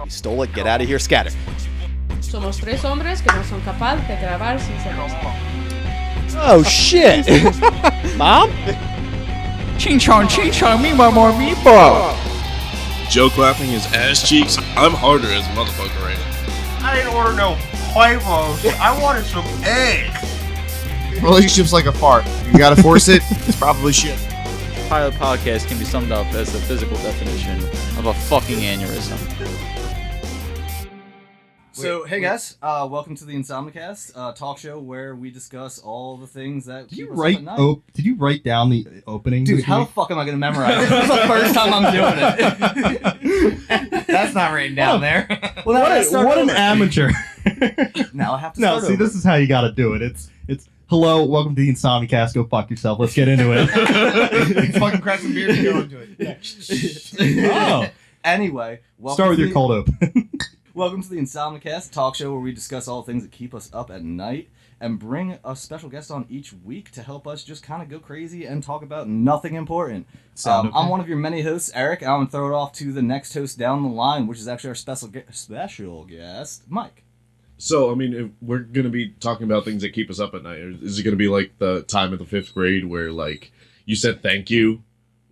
You stole it, get out of here, scatter. Somos tres hombres que no son capaces de grabar sin cerveza. Oh shit! Mom? Ching chong, me want more meatball. Joe clapping his ass cheeks. I'm harder as a motherfucker right now. I didn't order no huevos. I wanted some eggs. Relationship's like a fart. You gotta force it, it's probably shit. Pilot podcast can be summed up as the physical definition of a fucking aneurysm. So, hey guys, welcome to the Insomnicast, talk show where we discuss all the things that Did you keep us up at night. Did you write down the opening? Dude, how the fuck am I going to memorize it? This is the first time I'm doing it. That's not written down there. Well, what an amateur. Now I have to No, start see, over. this is how you gotta do it. It's hello, welcome to the Insomnicast, go fuck yourself, let's get into it. Fucking crack some beer and go into it. Oh. Anyway, welcome Start with to your cold open. Welcome to the Insomnicast, talk show where we discuss all the things that keep us up at night and bring a special guest on each week to help us just kind of go crazy and talk about nothing important. Sound okay? I'm one of your many hosts, Eric. I'm going to throw it off to the next host down the line, which is actually our special guest, Mike. So, I mean, if we're going to be talking about things that keep us up at night, is it going to be like the time in the 5th grade where, like, you said thank you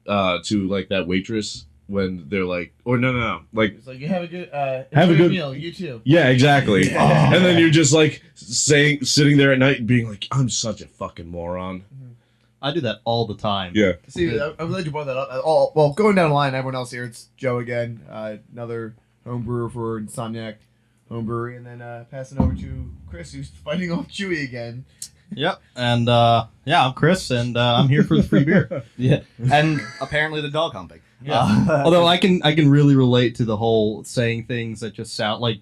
to, like, that waitress when they're like, or no. Like, It's like, you have a good, Have a good- meal, you too. yeah, exactly. And then you're just, like, sitting there at night and being like, I'm such a fucking moron. I do that all the time. Yeah. See, I'm glad you brought that up. Well, going down the line, everyone else here, it's Joe again, another home brewer for Insomniac Home Brewery, and then passing over to Chris, who's fighting off Chewy again. Yep. And I'm Chris, and I'm here for the free beer. Yeah, and apparently the dog humping. Yeah. Although I can really relate to the whole saying things that just sound like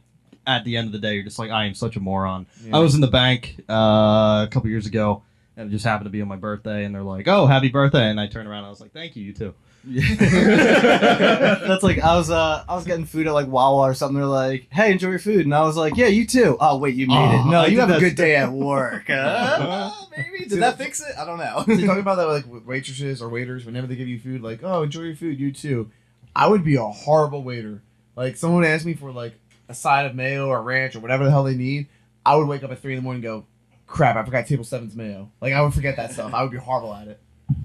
at the end of the day you're just like, I am such a moron. Yeah. I was in the bank a couple years ago, and it just happened to be on my birthday, and they're like, "Oh, happy birthday!" And I turned around, and I was like, "Thank you, you too." That's like I was getting food at like Wawa or something. They're like, "Hey, enjoy your food," and I was like, "Yeah, you too." Oh wait, you made it. No, I you did have a that. good day at work. Maybe did that fix it? I don't know. So you're talking about that with like waitresses or waiters, whenever they give you food, like, oh, enjoy your food, you too. I would be a horrible waiter. Like, someone asked me for like a side of mayo or ranch or whatever the hell they need, I would wake up at 3 in the morning and go, crap, I forgot table 7's mayo. Like, I would forget that stuff. I would be horrible at it.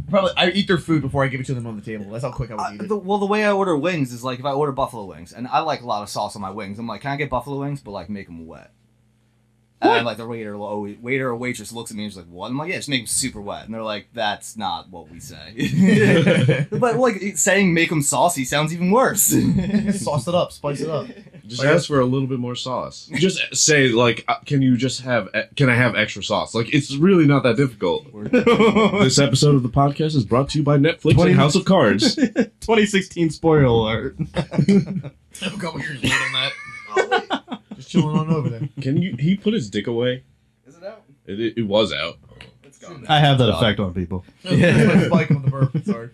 Probably, I would eat their food before I give it to them on the table. That's how quick I would eat it. The way I order wings is like if I order buffalo wings, and I like a lot of sauce on my wings. I'm like, can I get buffalo wings, but like make them wet? And then, like the waiter or waitress looks at me and is like, "What?" I'm like, "Yeah, just make them super wet." And they're like, "That's not what we say." But like saying make them saucy sounds even worse. Sauce it up, spice it up. Just ask for a little bit more sauce. Just say, like, can I have extra sauce? Like, it's really not that difficult. This episode of the podcast is brought to you by Netflix and House of Cards. 2016 spoiler alert. I have a couple years late on that. Just chilling on over there. He put his dick away? Is it out? It was out. It's gone. I have that effect on people. Yeah. Spike on the burp. Sorry.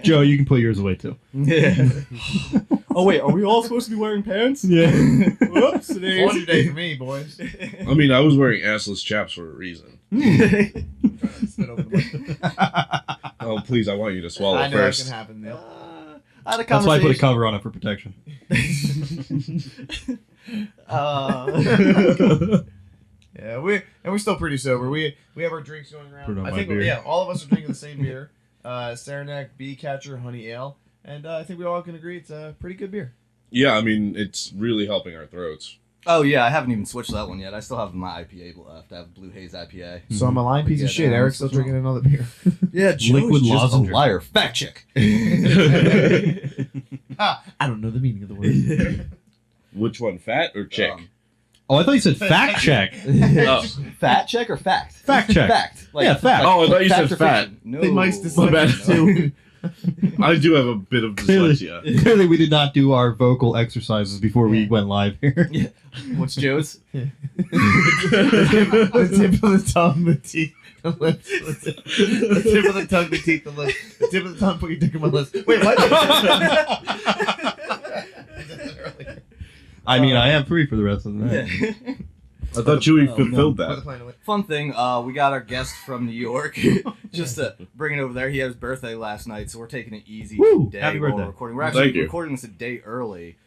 Joe, you can put yours away too. Yeah. Oh wait, are we all supposed to be wearing pants? Yeah. Whoops. Laundry day for me, boys. I mean, I was wearing assless chaps for a reason. Spit over the mic. Oh, please, I want you to swallow I know first. that can happen. Yeah. I had a That's why I put a conversation. cover on it for protection. Yeah, we're still pretty sober. We have our drinks going Put it around. on I my think beer. all of us are drinking the same beer, Saranac Bee Catcher Honey Ale, and I think we all can agree it's a pretty good beer. Yeah, I mean, it's really helping our throats. Oh yeah, I haven't even switched that one yet. I still have my IPA left. I have Blue Haze IPA. So I'm a lying piece of Yeah, shit. no, Eric's still it's drinking another beer. Yeah, Liquid lozenge. liar. Fact check. I don't know the meaning of the word. Which one, fat or chick? Oh, I thought you said fact check. Oh. Fact check or fact? Fact check. Fact. Yeah, fact. Oh, I thought you fact said or fat. fiction? No. They Mike's My bad. dyslexic too. I do have a bit of dyslexia. Clearly, we did not do our vocal exercises before we went live here. Yeah. What's Joe's? The tip of the tongue, the teeth, the lips. The tip of the tongue, the teeth, the lips. The tip of the tongue, put your dick in my lips. Wait, what? I mean, I am free for the rest of the night. I thought Chewy fulfilled Put the that. plane away. Fun thing, we got our guest from New York. Just to bring it over there. He had his birthday last night, so we're taking it easy Woo! today Happy while birthday. we're recording. We're Thank actually you. recording this a day early.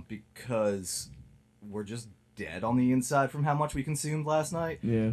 because we're just dead on the inside from how much we consumed last night. Yeah.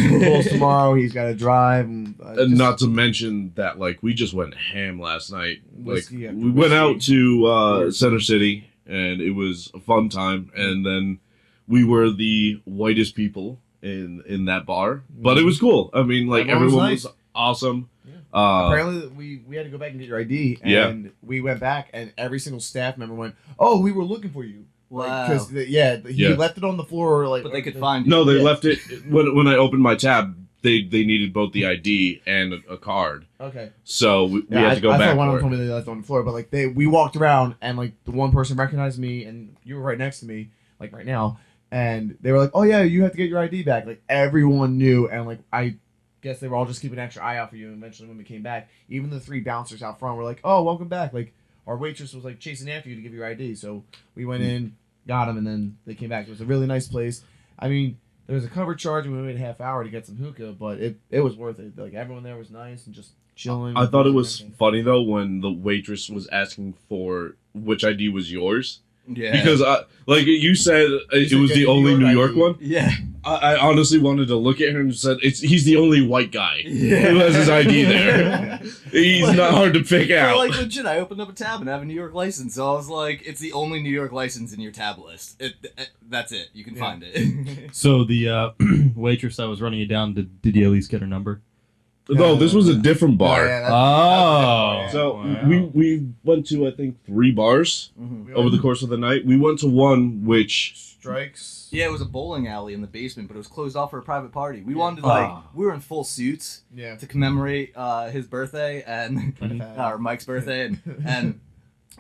School's tomorrow. He's got to drive. And not to mention that, like, we just went ham last night. Whiskey Like, after we went whiskey. out to Center City, and it was a fun time. And then we were the whitest people in that bar, but it was cool. I mean, like, Everyone was everyone nice. was awesome. Apparently, we had to go back and get your ID, and we went back, and every single staff member went, "Oh, we were looking for you." Wow. Because he left it on the floor, like, But they could find you. No, they Yeah. left it when I opened my tab. They needed both the ID and a card, Okay. so we had to go I back thought one of for them it. told me they left it on the floor, but like we walked around, and like the one person recognized me, and you were right next to me, like right now, and they were like, "Oh yeah, you have to get your ID back." Like everyone knew, and like I guess they were all just keeping an extra eye out for you. And eventually, when we came back, even the 3 bouncers out front were like, "Oh, welcome back!" Like our waitress was like chasing after you to give your ID, so we went in, got them, and then they came back. It was a really nice place. I mean, there was a cover charge, and we waited a half hour to get some hookah, but it was worth it. Like everyone there was nice and just chilling. I thought it was Everything. funny though when the waitress was asking for which ID was yours, Yeah. because like you said, it said was get the New only York New ID. York one. Yeah. I honestly wanted to look at her and said, he's the only white guy who has his ID there. He's not hard to pick Well, out. like legit, I opened up a tab and have a New York license, so I was like, it's the only New York license in your tab list. That's it. You can find it. So the waitress that was running you down, did you at least get her number? No, this was a different bar. Yeah, Oh. So Wow. we went to, I think, 3 bars over the course of the night. We went to one which strikes. Yeah, it was a bowling alley in the basement, but it was closed off for a private party. We wanted to, we were in full suits Yeah. to commemorate his birthday and Kinda or Mike's birthday and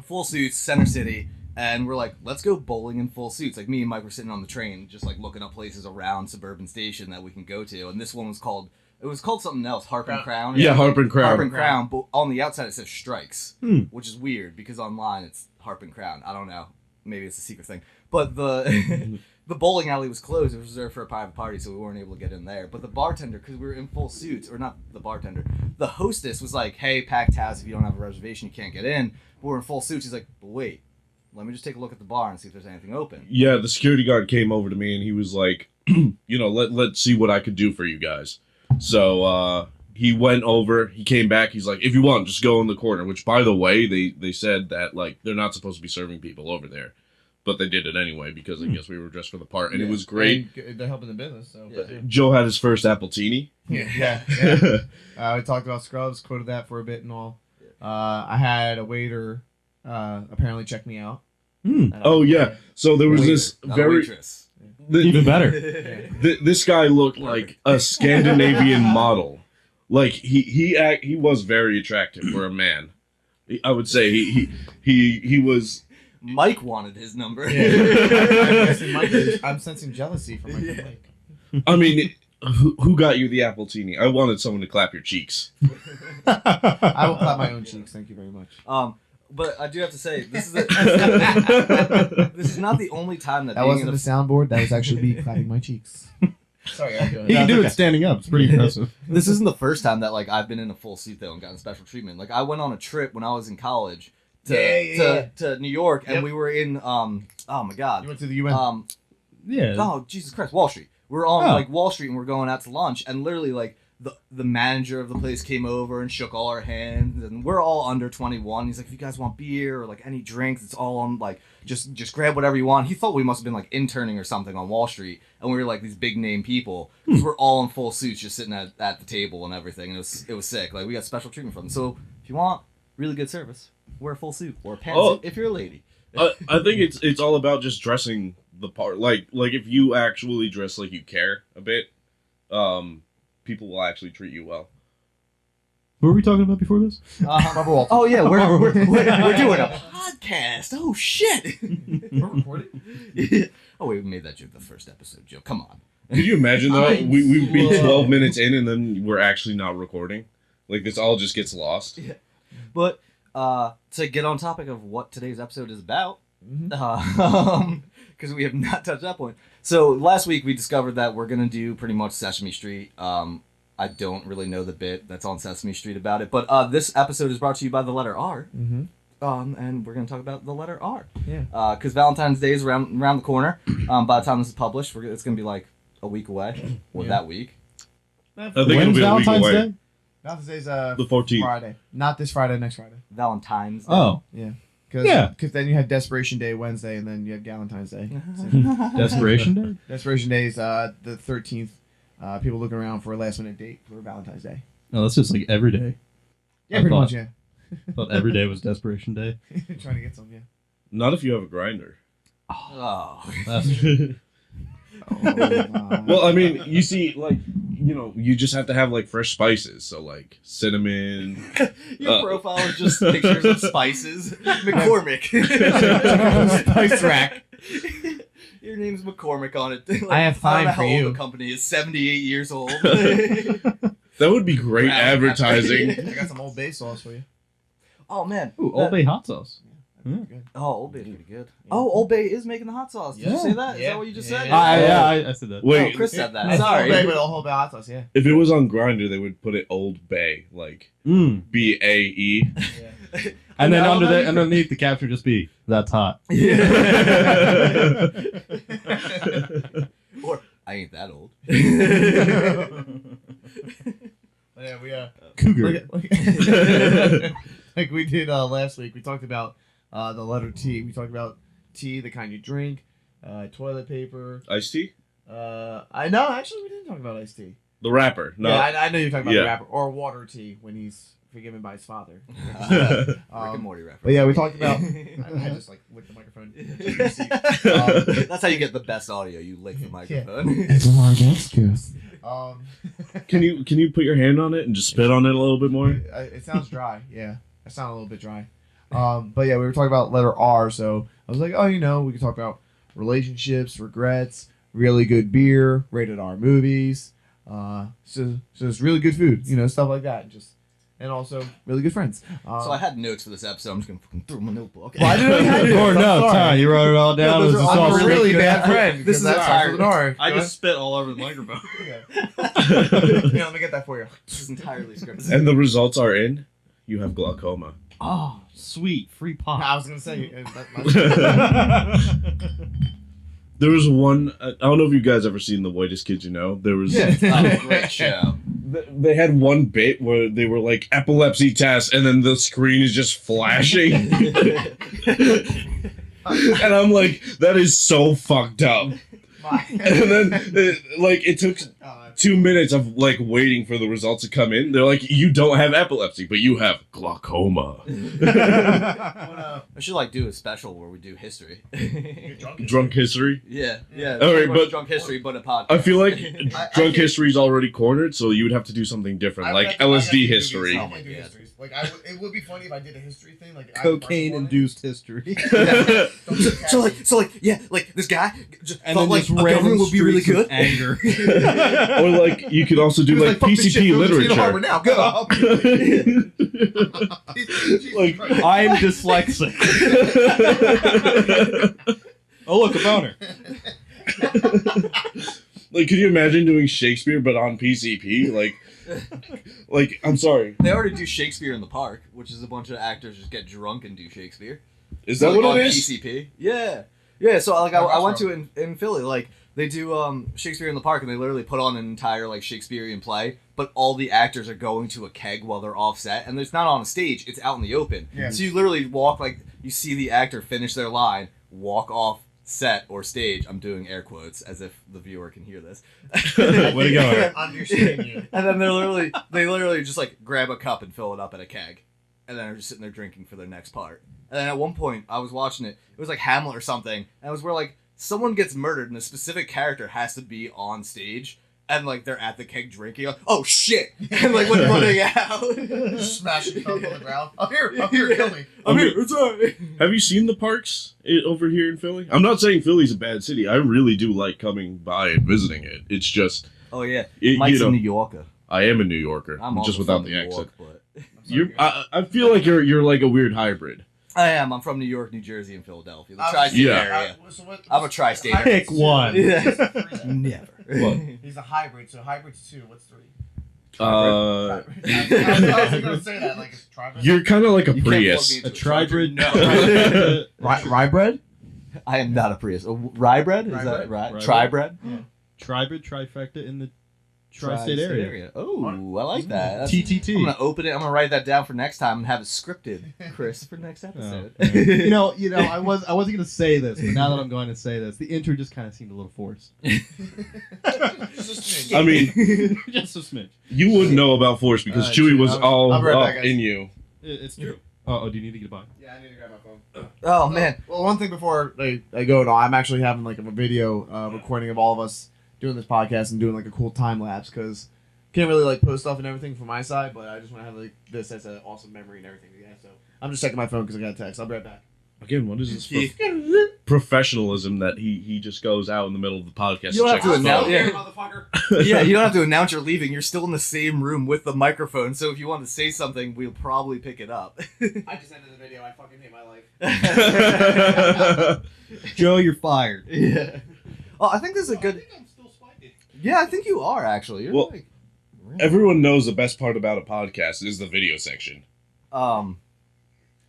full suits, Center City, and we're like, let's go bowling in full suits. Like me and Mike were sitting on the train, just like looking up places around Suburban Station that we can go to, and this one was called. It was called something else, Harp and Crown. Yeah, Harp and Crown. Harp and Crown, but on the outside it says Strikes, Hmm. which is weird because online it's Harp and Crown. I don't know. Maybe it's a secret thing. But the the bowling alley was closed. It was reserved for a private party, so we weren't able to get in there. But the bartender, because we were in full suits, or not the bartender, the hostess was like, hey, packed house, if you don't have a reservation, you can't get in. But we're in full suits. He's like, but wait, let me just take a look at the bar and see if there's anything open. Yeah, the security guard came over to me and he was like, let's see what I could do for you guys. So he went over, he came back, he's like, if you want, just go in the corner, which, by the way, they said that, like, they're not supposed to be serving people over there. But they did it anyway because I guess we were dressed for the part. And it was great. And they're helping the business, so. Yeah. Joe had his first appletini. Yeah. We talked about Scrubs, quoted that for a bit and all. I had a waiter apparently check me out. Hmm. Oh, yeah. So there was this Not a very... waitress. Even better. This guy looked like a Scandinavian model. Like he was very attractive for a man. I would say he was. Mike wanted his number. I'm sensing jealousy from my friend Mike. I mean, who got you the appletini? I wanted someone to clap your cheeks. I will clap my own cheeks. Thank you very much. But I do have to say, this is this is not the only time that That being wasn't in the soundboard. That was actually me clapping my cheeks. Sorry, I He can do it standing up. It's pretty impressive. This isn't the first time that like I've been in a full suit though and gotten special treatment. Like I went on a trip when I was in college to New York, and Yep. we were in oh my god, You went to the UN. Yeah. oh Jesus Christ, Wall Street. We're on like Wall Street and we're going out to lunch, and literally like the manager of the place came over and shook all our hands, and we're all under 21. He's like, if you guys want beer or like any drinks, it's all on like just grab whatever you want. He thought we must have been like interning or something on Wall Street, and we were like these big name people because we're all in full suits just sitting at the table and everything, and it was sick. Like we got special treatment from them. So if you want really good service, wear a full suit or a pantsuit if you're a lady. I think it's all about just dressing the part. Like if you actually dress like you care a bit, people will actually treat you well. Who were we talking about before this? Barbara Walters. Oh yeah, we're doing a podcast. Oh shit. We're recording? Oh wait, we made that joke the first episode, Joe. Come on. Could you imagine though? I'm We'd be slow. 12 minutes in and then we're actually not recording. Like this all just gets lost. But to get on topic of what today's episode is about, because we have not touched that point. So last week we discovered that we're gonna do pretty much Sesame Street. I don't really know the bit that's on Sesame Street about it, but this episode is brought to you by the letter R. And we're gonna talk about the letter R. Yeah. Because Valentine's Day is around the corner. By the time this is published, it's gonna be like a week away, or that week. I think it'll When's be a week Valentine's away. Day? Valentine's Day's The 14th. Friday. Not this Friday, next Friday. Valentine's Day. Oh, Yeah. Yeah. Because then you had Desperation Day Wednesday, and then you had Valentine's Day. Desperation Day. Desperation Day is the 13th. People looking around for a last minute date for Valentine's Day. No, that's just like every day. Yeah, I pretty thought- much, yeah. I thought every day was Desperation Day. Trying to get some, yeah. Not if you have a grinder. Oh. That's Well, I mean, you see, like, you just have to have like fresh spices. So like cinnamon. Your profile is just pictures of spices. McCormick. Spice rack. Your name's McCormick on it. I have I don't know time for how you. old the company is. 78 years old. That would be great Wow. advertising. I got some Old Bay sauce for you. Oh man. Ooh, Old Bay hot sauce. Good. Oh, Old Bay's pretty good. Oh, Old Bay is making the hot sauce. Did you Yeah. say that? Is Yeah. that what you just Yeah. said? I said that. Wait, Oh, Chris said that. It's Old Bay Sorry. with a whole Bay hot sauce, yeah. if it was on Grinder, they would put it Old Bay, like Mm. BAE. And then Now that- underneath the caption just be that's hot. Or I ain't that old. Yeah, we Cougar. like we did last week. We talked about the letter T. We talked about tea, the kind you drink, toilet paper. Iced tea? I know actually we didn't talk about iced tea. The rapper. No. Yeah, I know you're talking about Yeah. the rapper or water tea when he's forgiven by his father. Rick and Morty reference. But yeah, we talked about. I just like licked the microphone. That's how you get the best audio. You lick the microphone. It's an next kiss. Can you put your hand on it and just spit on it a little bit more? It sounds dry. Yeah, it sounds a little bit dry. But yeah, we were talking about letter R, so I was like, oh, we could talk about relationships, regrets, really good beer, rated R movies. So it's really good food, stuff like that. And also really good friends. So I had notes for this episode. I'm just gonna fucking throw my notebook. Well, I didn't really have Or I'm no, sorry. Ty, you wrote it all down. Those It was are just all all a really scripted. bad friend. This is because that starts with an R. I Go just spit all over the microphone. ahead. Yeah, let me get that for you. This is entirely scripted. And the results are in. You have glaucoma. Oh, sweet. Free pop. I was gonna say. There was one. I don't know if you guys ever seen The Whitest Kids You Know. There was. Oh, great show. They had one bit where they were like epilepsy test, and then the screen is just flashing. And I'm like, that is so fucked up. And then, it took 2 minutes of like waiting for the results to come in. They're like, you don't have epilepsy, but you have glaucoma. I should do a special where we do history. Drunk history. Yeah. All right, Pretty much but- drunk history, but a podcast. I feel like I drunk can- history is already cornered, so you would have to do something different, like LSD history. Oh my God. Like it would be funny if I did a history thing, like Cocaine-induced history. So this guy just And felt then like just a random government would be really streaks of good. anger. Or like you could also do like PCP literature. Now go. Like I'm dyslexic. Oh, look, a boner. Like, could you imagine doing Shakespeare but on PCP? Like I'm sorry. They already do Shakespeare in the Park, which is a bunch of actors just get drunk and do Shakespeare. Is that Like, what on it is? PCP. Yeah. So I went to it in Philly. Like they do Shakespeare in the Park, and they literally put on an entire Shakespearean play, but all the actors are going to a keg while they're off set, and it's not on a stage; it's out in the open. Yeah. So you literally walk you see the actor finish their line, walk off set or stage. I'm doing air quotes as if the viewer can hear this. Way to go, Eric. Understand you. And then they literally just grab a cup and fill it up at a keg, and then are just sitting there drinking for their next part. And then at one point, I was watching it. It was like Hamlet or something, and it was where someone gets murdered, and a specific character has to be on stage, and they're at the keg drinking. Oh shit! And when running out, Smashing cup on the ground. Up here, kill me. I'm here. It's alright. Have you seen the parks over here in Philly? I'm not saying Philly's a bad city. I really do like coming by and visiting it. It's just Oh yeah, It- Mike's you know, a New Yorker. I am a New Yorker, I'm just also without from the New accent. York, but I feel like you're like a weird hybrid. I am. I'm from New York, New Jersey, and Philadelphia. The I was- tri-state Yeah. area. I'm a tri-state. Pick one. Yeah. Never. What? He's a hybrid, so hybrid's 2. What's 3? I was gonna say that, like it's tri-bread. You're kind of like a You can't plug Prius. me into A tri-bread. No. Rye bread? I am not a Prius. Rye bread? Is that right? Rye Tri bread? Tri-bread trifecta in the tri-state area. Oh, I like that. That's- TTT. I'm gonna open it. I'm gonna write that down for next time and have it scripted, Chris, for next episode. you know, I wasn't gonna say this, but now that I'm going to say this, the intro just kind of seemed a little forced. I mean, Just a smidge. you wouldn't know about Force because Alright, Chewie was I'll- all I'll be right up back, guys. in you. It's true. Oh, do you need to get a bite? Yeah, I need to grab my phone. Oh man, Well, one thing before I go, no, I'm actually having like a video recording of all of us doing this podcast and doing like a cool time lapse because can't really like post stuff and everything from my side, but I just want to have like this as an awesome memory and everything. Yeah, so I'm just checking my phone because I got a text. I'll be right back. Again, what is this professionalism that he just goes out in the middle of the podcast You don't to have check to his announce- phone? yeah. motherfucker. yeah, you don't have to announce you're leaving. You're still in the same room with the microphone, so if you want to say something, we'll probably pick it up. I just ended the video. I fucking hate my life. Joe, you're fired. Yeah. Oh, I think this is a good. I'm still spiking. Yeah, I think you are actually. You're Well, like, Everyone knows the best part about a podcast is the video section.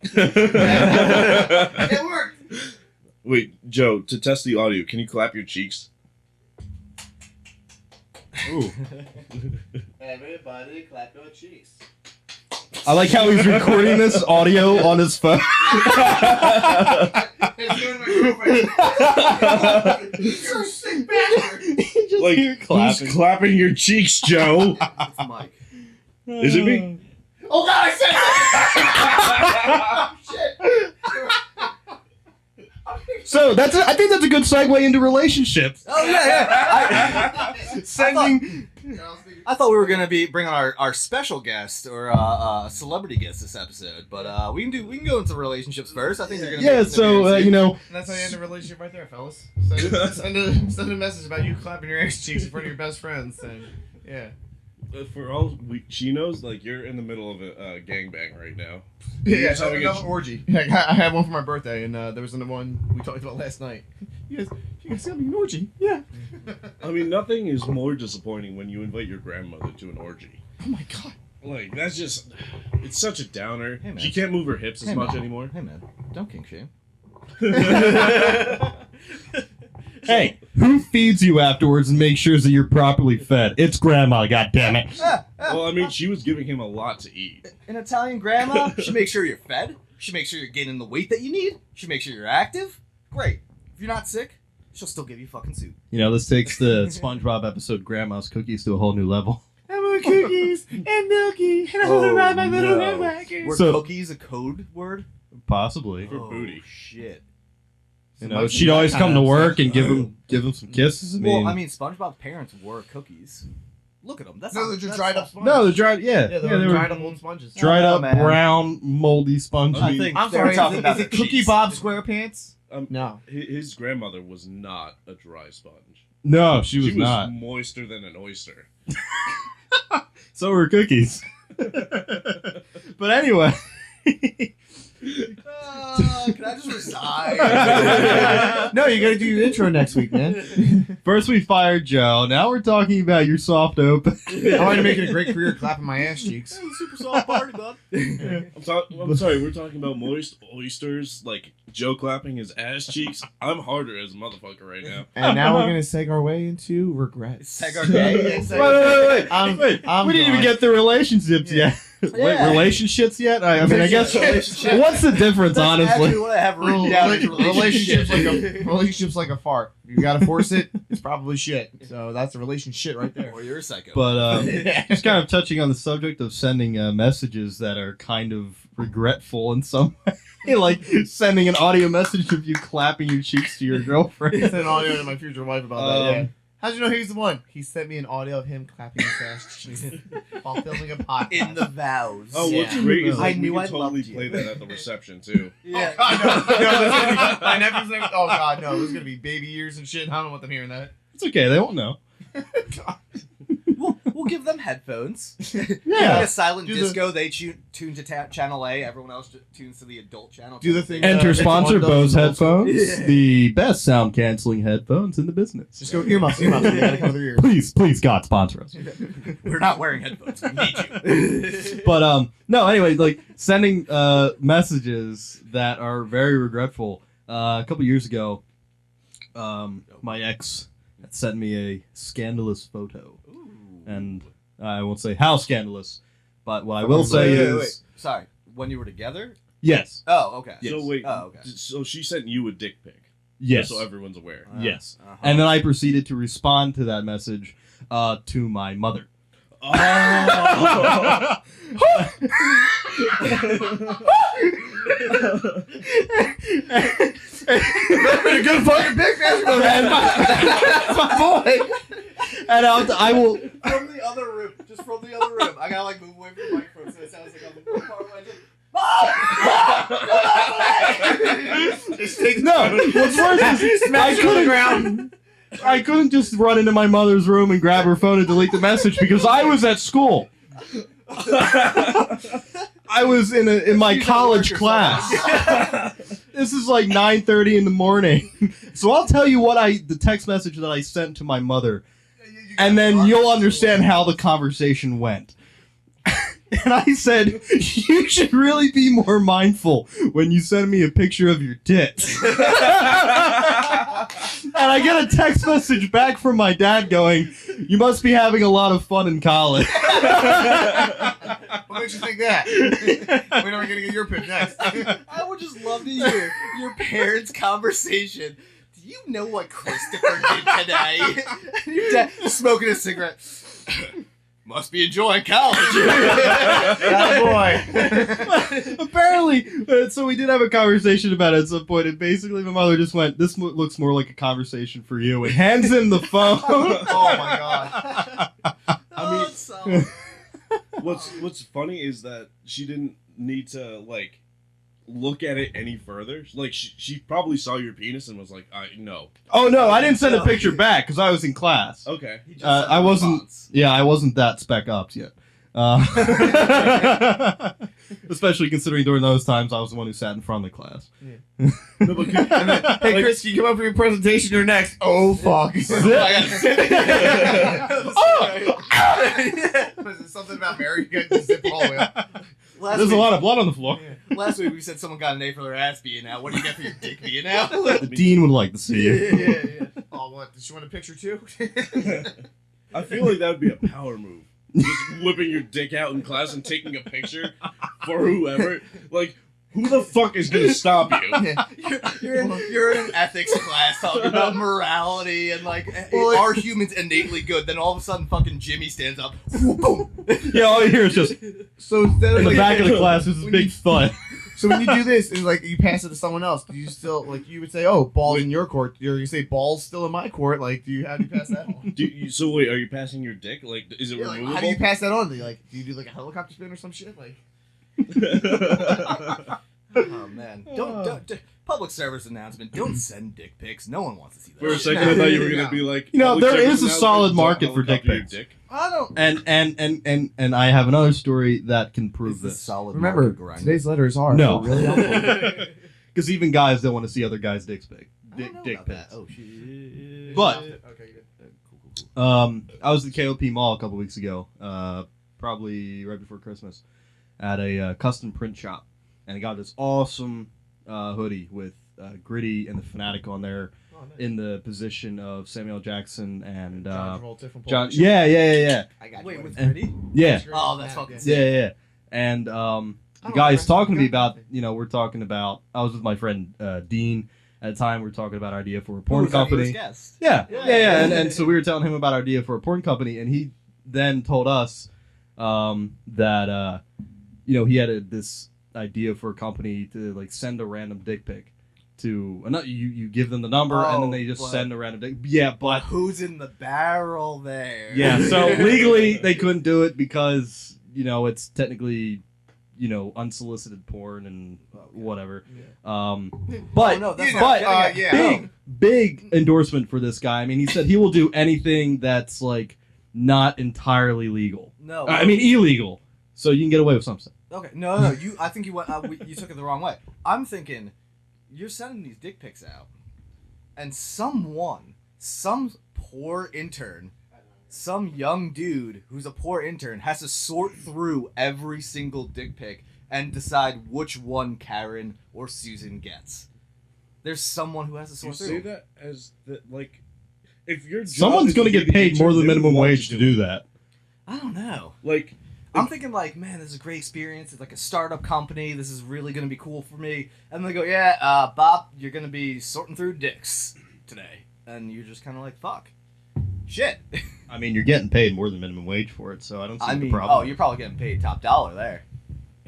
It worked. Wait, Joe, to test the audio, can you clap your cheeks? Ooh. Everybody clap your cheeks. I like how he's recording this audio on his phone. It's doing my girlfriend. You're a sick bastard. Like, who's clapping your cheeks, Joe? it's Mike. Is it me? Oh god, I said it! Shit. So I think that's a good segue into relationships. Oh yeah. Sending. I thought we were gonna be bringing our special guest or celebrity guest this episode, but we can go into relationships first. I think they're gonna. Yeah. make So very you know. And that's how you end a relationship right there, fellas. Send a message about you clapping your ass cheeks in front of your best friends. And yeah. For all she knows, like, you're in the middle of a gangbang right now. Yeah, Just having a- another orgy. Like, I had one for my birthday, and there was another one we talked about last night. You guys having an orgy? Yeah. I mean, nothing is more disappointing when you invite your grandmother to an orgy. Oh my god. Like, that's just... It's such a downer. Hey, man. She can't move her hips as Hey, much man. anymore. Hey man, don't kink shame. Hey, who feeds you afterwards and makes sure that you're properly fed? It's grandma, goddammit. Well, I mean, she was giving him a lot to eat. An Italian grandma should make sure you're fed. Should make sure you're getting the weight that you need. Should make sure you're active. Great. If you're not sick, she'll still give you fucking soup. You know, this takes the SpongeBob episode "Grandma's Cookies" to a whole new level. I want cookies and milky, and I want to ride my little red wagon. Were So- cookies a code word? Possibly. For booty. Shit. You know, she'd always come to work and give him some kisses. Well, I mean, SpongeBob's parents were cookies. Look at them. That's No, not, they're just that's dried not- up sponges. no, they're dried. Yeah, Yeah, they they're were dried up old sponges. dried Oh, up, man. brown, moldy sponges. I think I'm they were sorry, talking about is it their Cookie cheeks. Bob SquarePants? No. His grandmother was not a dry sponge. No, she was not. moister than an oyster. So were cookies. But anyway. Can I just resign? No, you gotta do your intro next week, man. First we fired Joe. Now we're talking about your soft open. I want to make it a great career clapping my ass cheeks. Super soft party, bud. I'm sorry, we're talking about moist oysters, like Joe clapping his ass cheeks. I'm harder as a motherfucker right now. And now we're gonna seg our way into regrets. Seg our way? Wait. I'm we didn't even gone. get the relationships yet. Wait, relationships yet? I mean, I guess. Relationship. What's the difference, That's honestly? actually what I have written down. is Relationships like a fart. You gotta force it. It's probably shit. So that's a relationship right there. Or you're a psycho. But just kind of touching on the subject of sending messages that are kind of regretful in some way, like sending an audio message of you clapping your cheeks to your I girlfriend. sent an audio to my future wife about that. Yeah. How'd you know he's the one? He sent me an audio of him clapping his ass cheeks while filming a podcast. in the vows. Oh, what's Yeah. great is I like, we knew can I totally loved you. play that at the reception too. Yeah. Oh, God, no, my nephew's name. Oh God, no! There's gonna be baby ears and shit. I don't want them hearing that. It's okay, they won't know. We'll give them headphones. Yeah. Like a silent Do the- disco. They tune to channel A. Everyone else tunes to the adult channel. Do the thing. Enter sponsor Bose headphones, Yeah. the best sound canceling headphones in the business. Just go earmuffs. You gotta cover your ears. Please, God, sponsor us. We're not wearing headphones. We need you. But no. Anyway, like sending messages that are very regretful. A couple years ago, my ex had sent me a scandalous photo, and I won't say how scandalous, but what I will say is Wait. Sorry. When you were together? yes, Oh, okay. Yes. So wait. Oh, okay. So she sent you a dick pic. yes, Just so everyone's aware. yes. Uh-huh. And then I proceeded to respond to that message to my mother. Oh. That's been a good fucking pick, man. My boy. And I will. From the other room. Just from the other room. I gotta like move away from the microphone so it sounds like I'm far away. No, what's worse is I couldn't just run into my mother's room and grab her phone and delete the message because I was at school. I was in my college class. This is like 9:30 in the morning. So I'll tell you the text message that I sent to my mother, and then you'll understand how the conversation went. And I said, you should really be more mindful when you send me a picture of your tits. And I get a text message back from my dad going, you must be having a lot of fun in college. What makes you think that? We're never gonna get your pick next. I would just love to hear your parents' conversation. Do you know what Christopher did today? Your dad smoking a cigarette. Must be enjoying college. Boy. Apparently, so we did have a conversation about it at some point, and basically my mother just went, this looks more like a conversation for you, and hands him the phone. Oh my god. I mean, what's funny is that she didn't need to like look at it any further. Like she probably saw your penis and was like, no. Oh no, I didn't send a picture back because I was in class. Okay. I wasn't. Yeah, I wasn't that spec ups yet. Especially considering during those times I was the one who sat in front of the class. No, but Hey Chris, can you come up for your presentation or next? Oh fuck. Was it something about Mary? You got to zip all the way up. There's a lot of blood on the floor. Last week we said someone got an A for their ass being out. What do you get for your dick being out? The dean would like to see you. Yeah. Oh, what? Does she want a picture too? I feel like that would be a power move. Just whipping your dick out in class and taking a picture for whoever. Like, who the fuck is gonna stop you? You're in an ethics class talking about morality and like, Well, are humans innately good? Then all of a sudden, fucking Jimmy stands up. Boom. Yeah, all you hear is just So instead of in the like, back of the class is this when big you- thud. so when you do this, it's like you pass it to someone else. Do you still like you would say, "Oh, balls in your court"? Or you say, "Balls still in my court"? Like, how do you pass that on? So wait, are you passing your dick? Like, is it Yeah, like, removable? how do you pass that on? Do you do like a helicopter spin or some shit? Like, Oh man, don't public service announcement. Don't send dick pics. No one wants to see that. For a second, I thought you were gonna be like, You know, public there service is a announcement, solid don't market for dick helicopter your pics. I don't. And I have another story that can prove It's a this. solid remember, market grind. today's letters are No. really helpful. Because even guys don't want to see other guys' dicks big. I don't know Dick about pics. that. Oh shit. But Okay, good. Cool. I was at KOP Mall a couple weeks ago, probably right before Christmas, at a custom print shop, and I got this awesome hoodie with Gritty and the Fanatic on there, Oh, nice. in the position of Samuel Jackson and John Travolta from Pulp John. Fiction. Yeah. I got Wait, you. with Gritty? Yeah. Oh, that's fucking sick. Yeah. And the guy's talking to me about, we're talking about, I was with my friend Dean at the time, we were talking about our idea for a porn Who's our company. newest guest? Yeah. And so we were telling him about our idea for a porn company, and he then told us that, he had this idea for a company to like send a random dick pic to you give them the number and then they just but- send a random dick. Yeah, but Who's in the barrel there? yeah, so legally they couldn't do it because it's technically unsolicited porn and whatever. But Oh, no, that's but yeah. big endorsement for this guy. I mean, he said he will do anything that's like not entirely legal. No, I mean illegal. So you can get away with something. Okay, no. I think you went. You took it the wrong way. I'm thinking, you're sending these dick pics out, and some poor intern, some young dude who's a poor intern has to sort through every single dick pic and decide which one Karen or Susan gets. There's someone who has to You sort through. say that as that like, if your job Someone's is going to be get the paid intern, more than they would minimum want wage to do that. I don't know. Like, I'm thinking like, man, this is a great experience. It's like a startup company. This is really gonna be cool for me. And they go, yeah, Bob, you're gonna be sorting through dicks today, and you're just kind of like, fuck, shit. I mean, you're getting paid more than minimum wage for it, so I don't see the problem. Oh, you're probably getting paid top dollar there.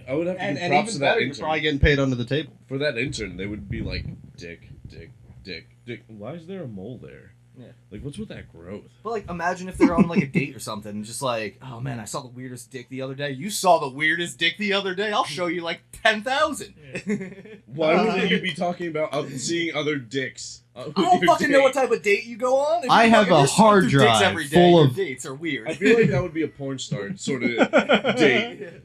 I would have to and give props to even that better, you're intern. probably getting paid under the table. For that intern, they would be like, dick. Why is there a mole there? Yeah. Like, what's with that growth? But like, imagine if they're on like a date or something, and just like, oh man, I saw the weirdest dick the other day. You saw the weirdest dick the other day. I'll show you like 10,000. Why would you be talking about seeing other dicks? I don't fucking know what type of date you go on. If I you have fucking a just hard sorting through dicks drive every day, full your of- dates are weird. I feel like that would be a porn star sort of date.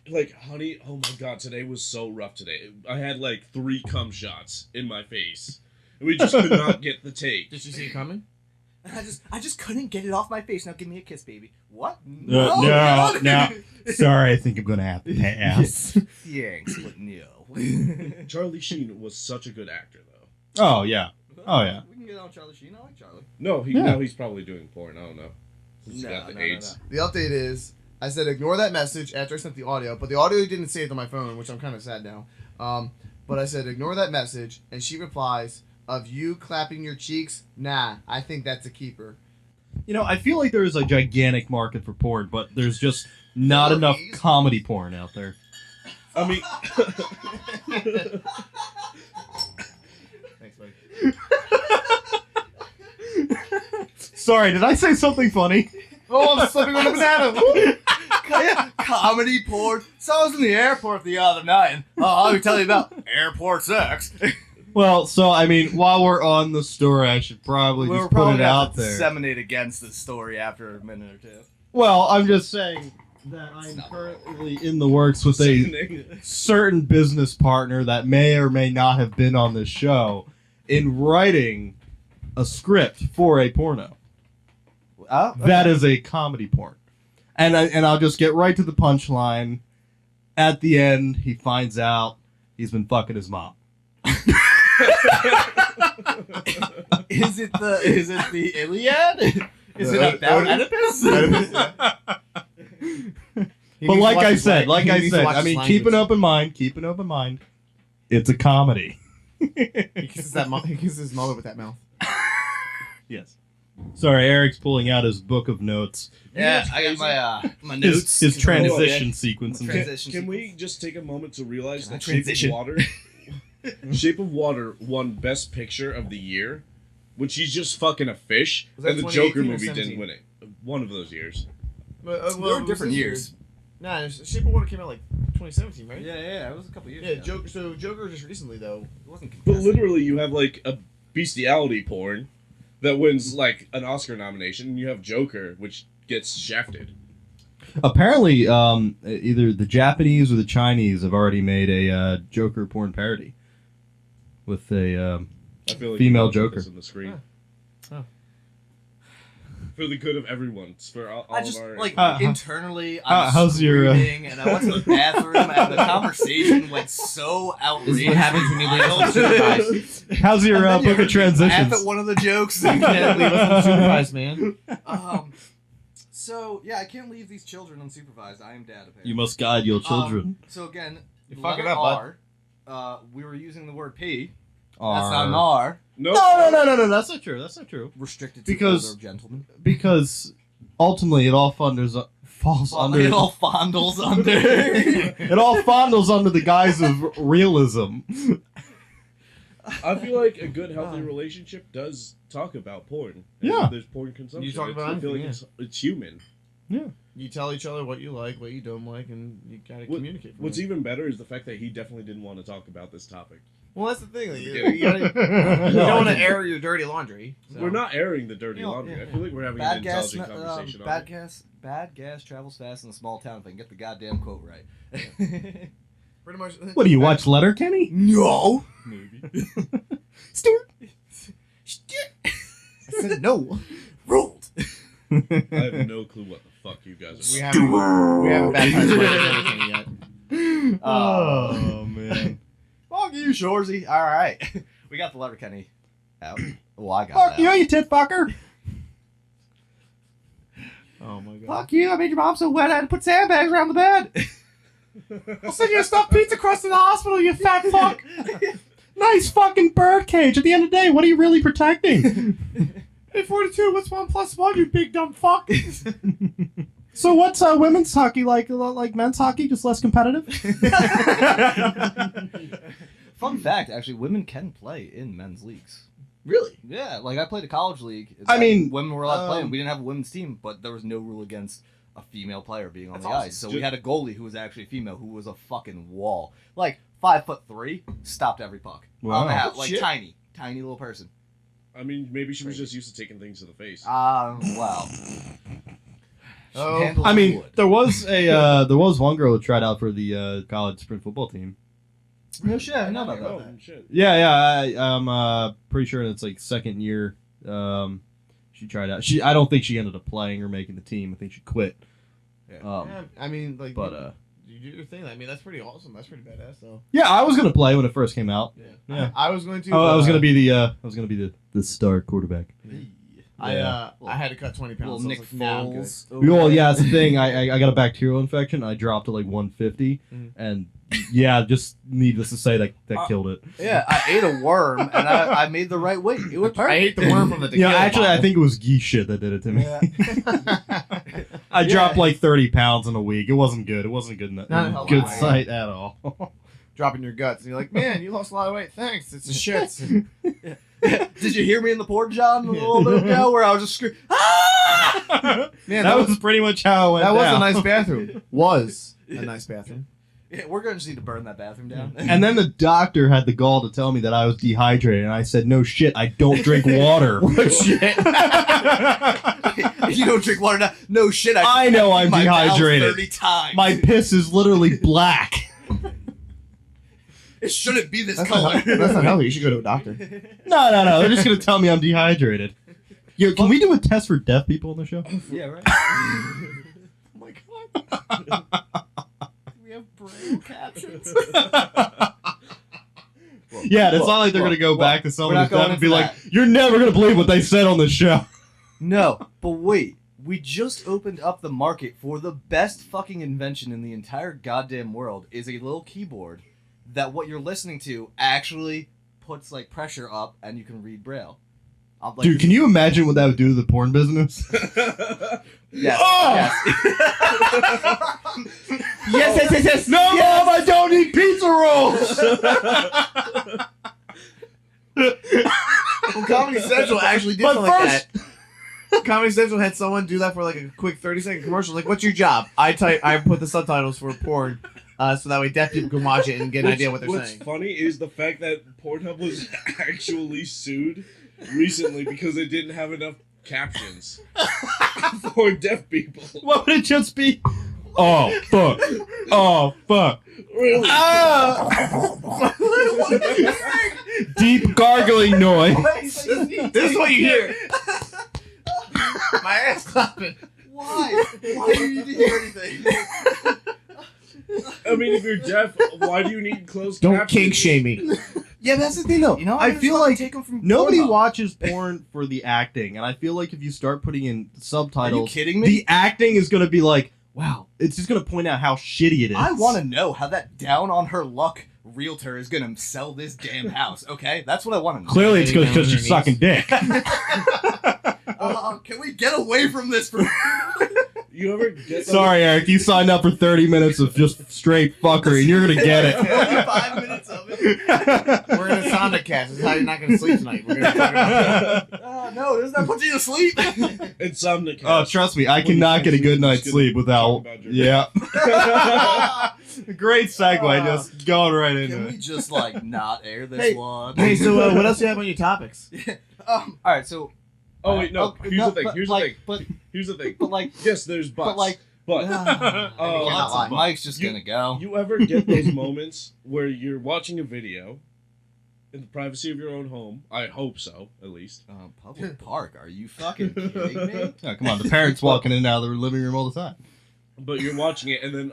Like, honey, oh my god, today was so rough today. I had like 3 cum shots in my face. And we just could not get the take. Did you see it coming? I just couldn't get it off my face. Now give me a kiss, baby. What? No. Sorry, I think I'm gonna have to pass. Thanks, but no. Charlie Sheen was such a good actor, though. Oh yeah. Oh yeah. We can get on Charlie Sheen. I like Charlie. No, Yeah. now he's probably doing porn. I don't know. He's got the AIDS. The update is, I said ignore that message after I sent the audio, but the audio didn't save on my phone, which I'm kind of sad now. But I said ignore that message, and she replies, of you clapping your cheeks, nah, I think that's a keeper. You know, I feel like there is a gigantic market for porn, but there's just not enough comedy porn out there. I mean, Thanks, buddy. Sorry, did I say something funny? Oh, I'm slipping on a banana. Comedy porn. So I was in the airport the other night, and I'll be telling you about airport sex. Well, so I mean, while we're on the story, I should probably We're just put probably it gonna have out to there. disseminate against this story after a minute or two. Well, I'm just saying that I'm currently in the works with a certain business partner that may or may not have been on this show in writing a script for a porno. That is a comedy porn. And I'll just get right to the punchline. At the end, he finds out he's been fucking his mom. Is it the Iliad? Is it about Oedipus? But like I said, I mean, keep an open mind. It's a comedy. He kisses his mother with that mouth. Yes. Sorry, Eric's pulling out his book of notes. Yeah, I got my notes. His transition sequence. Can we just take a moment to realize Can I that Shape of transition? Water, Shape of Water won Best Picture of the year, which he's just fucking a fish, Was that and the Joker 2018 or movie 17? didn't win it. One of those years. Well, There were different years. Nah, Shape of Water came out like 2017, right? Yeah, it was a couple years Yeah, ago. Joker. So Joker just recently though. It wasn't But contested. literally, you have like a bestiality porn that wins like an Oscar nomination, and you have Joker, which gets shafted. Apparently, either the Japanese or the Chinese have already made a Joker porn parody with a I feel like Female you gotta put Joker. this on the screen. Oh. For the good of everyone, it's for all I just of our like How- internally. I was how's your, screaming, and I went to the bathroom, and the conversation went so outrageous. This is what happens when you leave us unsupervised. how's your And then book you of transitions? laugh at one of the jokes. You can't leave us unsupervised, man. So yeah, I can't leave these children unsupervised. I am dad. Apparently. You must guide your children. So again, You're letter fucking up, bud. R. We were using the word P. R. That's not an R. No, No, that's not true. That's not true. Restricted to Because- older gentlemen. Because ultimately it all falls under It all fondles under. it all fondles under the guise of realism. I feel like a good, healthy relationship does talk about porn. And Yeah. there's porn consumption. You talk about I feel like anything, it's human. You tell each other what you like, what you don't like, and you gotta What- communicate. from What's it. even better is the fact that he definitely didn't want to talk about this topic. Well, that's the thing. Like, Yeah. you don't want to air your dirty laundry. So. We're not airing the dirty You know, laundry. yeah. I feel like we're having an intelligent conversation on it. Bad gas travels fast in a small town. If I can get the goddamn quote right. Pretty much. What do you watch, Letterkenny? No. Maybe. Stuart. I said no. Rolled. I have no clue what the fuck you guys are. We haven't baptized Letterkenny yet. Oh man. Fuck you, Shorzy. All right, we got the Letterkenny out. Well, I got Fuck that. you, you tit fucker. Oh my god. Fuck you! I made your mom so wet I had to put sandbags around the bed. I'll send you a stuffed pizza crust to the hospital, you fat fuck. Nice fucking bird cage. At the end of the day, what are you really protecting? Hey, 42, what's 1 + 1, you big dumb fuck? So what's women's hockey like men's hockey, just less competitive? Fun fact, actually, women can play in men's leagues. Really? Yeah, like I played a college league. I mean, women were allowed to play. We didn't have a women's team, but there was no rule against a female player being on the ice. So we had a goalie who was actually female, who was a fucking wall, like 5'3", stopped every puck. Wow. Like tiny little person. I mean, maybe she was just used to taking things to the face. Wow. Oh, I mean, there was one girl who tried out for the college sprint football team. No shit, I know about that. Oh, shit. Yeah, I'm pretty sure it's like second year. She tried out. I don't think she ended up playing or making the team. I think she quit. Yeah, I mean, like, But you do your thing. I mean, that's pretty awesome. That's pretty badass, though. yeah, I was gonna play when it first came out. Yeah. I was going to. Oh, I was gonna be the star quarterback. I had to cut 20 Little pounds. So Nick I was like, nah, I'm good. Foles. Well, yeah, that's the thing. I got a bacterial infection. I dropped to like 150, and yeah, just needless to say that killed it. Yeah, I ate a worm and I made the right weight. It was perfect. I ate the worm from the tequila. Yeah, actually, I bottle. think it was geese shit that did it to me. Yeah. I dropped like 30 pounds in a week. It wasn't good. It wasn't good. Not Good healthy. sight at all. Dropping your guts, and you're like, man, you lost a lot of weight. Thanks. It's a shit. Did you hear me in the port, John, a little bit ago, where I was just screaming? Ah! Man, that was pretty much how it went that was down. a nice bathroom. Was a nice bathroom. Yeah, we're gonna just need to burn that bathroom down. And then the doctor had the gall to tell me that I was dehydrated, and I said, "No shit, I don't drink water." Shit. You don't drink water now. No shit. I know I'm my mouth dehydrated. 30 times. My piss is literally black. It shouldn't be this That's color. that's not healthy. You should go to a doctor. No. They're just gonna tell me I'm dehydrated. Yo, can we do a test for deaf people on the show? Yeah, right. Oh my god. We have braille captions. Yeah, it's not like they're gonna go back to we're someone not who's deaf going and be into like, that. "You're never gonna believe what they said on the show." No, but wait. We just opened up the market for the best fucking invention in the entire goddamn world is a little keyboard that what you're listening to actually puts like pressure up and you can read braille. Dude, can you imagine what that would do to the porn business? Yes. Oh! Yes. Yes. No, Mom, I don't eat pizza rolls. Well, Comedy Central actually did But something like first- that. Comedy Central had someone do that for like a quick 30-second commercial. Like, what's your job? I put the subtitles for porn, so that way deaf people can watch it and get an idea what they're What's saying. funny is the fact that Pornhub was actually sued recently because it didn't have enough captions for deaf people. What would it just be? Oh, fuck. Oh, fuck. Really? Deep gargling noise. This is what you hear. My ass clapping. Why? Why do you need to hear anything? I mean, if you're deaf, why do you need closed Don't captions? kink shame me. Yeah, that's the thing, though. You know, I feel like take them from nobody Pornhub. watches porn for the acting, and I feel like if you start putting in Are you subtitles, kidding me? the acting is going to be like, wow, it's just going to point out how shitty it is. I want to know how that down on her luck realtor is gonna sell this damn house. Okay, that's what I want to know. Clearly, it's Getting because down on she's her sucking dick. Can we get away from this for? You ever get Sorry, Eric, you signed up for 30 minutes of just straight fuckery, and you're going to get it. 45 minutes of it. We're in a Insomnicast. This is how you're not going to sleep tonight. We're going to talk about No, doesn't that put you to sleep? Insomnicast? Oh, trust me, I cannot get a good night's sleep without. Talk about your- Yeah. Great segue, just going right Can into we it. just like not air this one? Hey, so what else do you have on your topics? All right, so Oh wait, no. okay, Here's no, the thing. but, Here's like, the thing. Here's the thing. but like, Yes, there's buts. but like, But cannot lie. Mike's just You- gonna go. you ever get those moments where you're watching a video in the privacy of your own home? I hope so, at least. Public park? Are you fucking kidding me? Oh, come on, the parents walking in and out of the living room all the time. But you're watching it, and then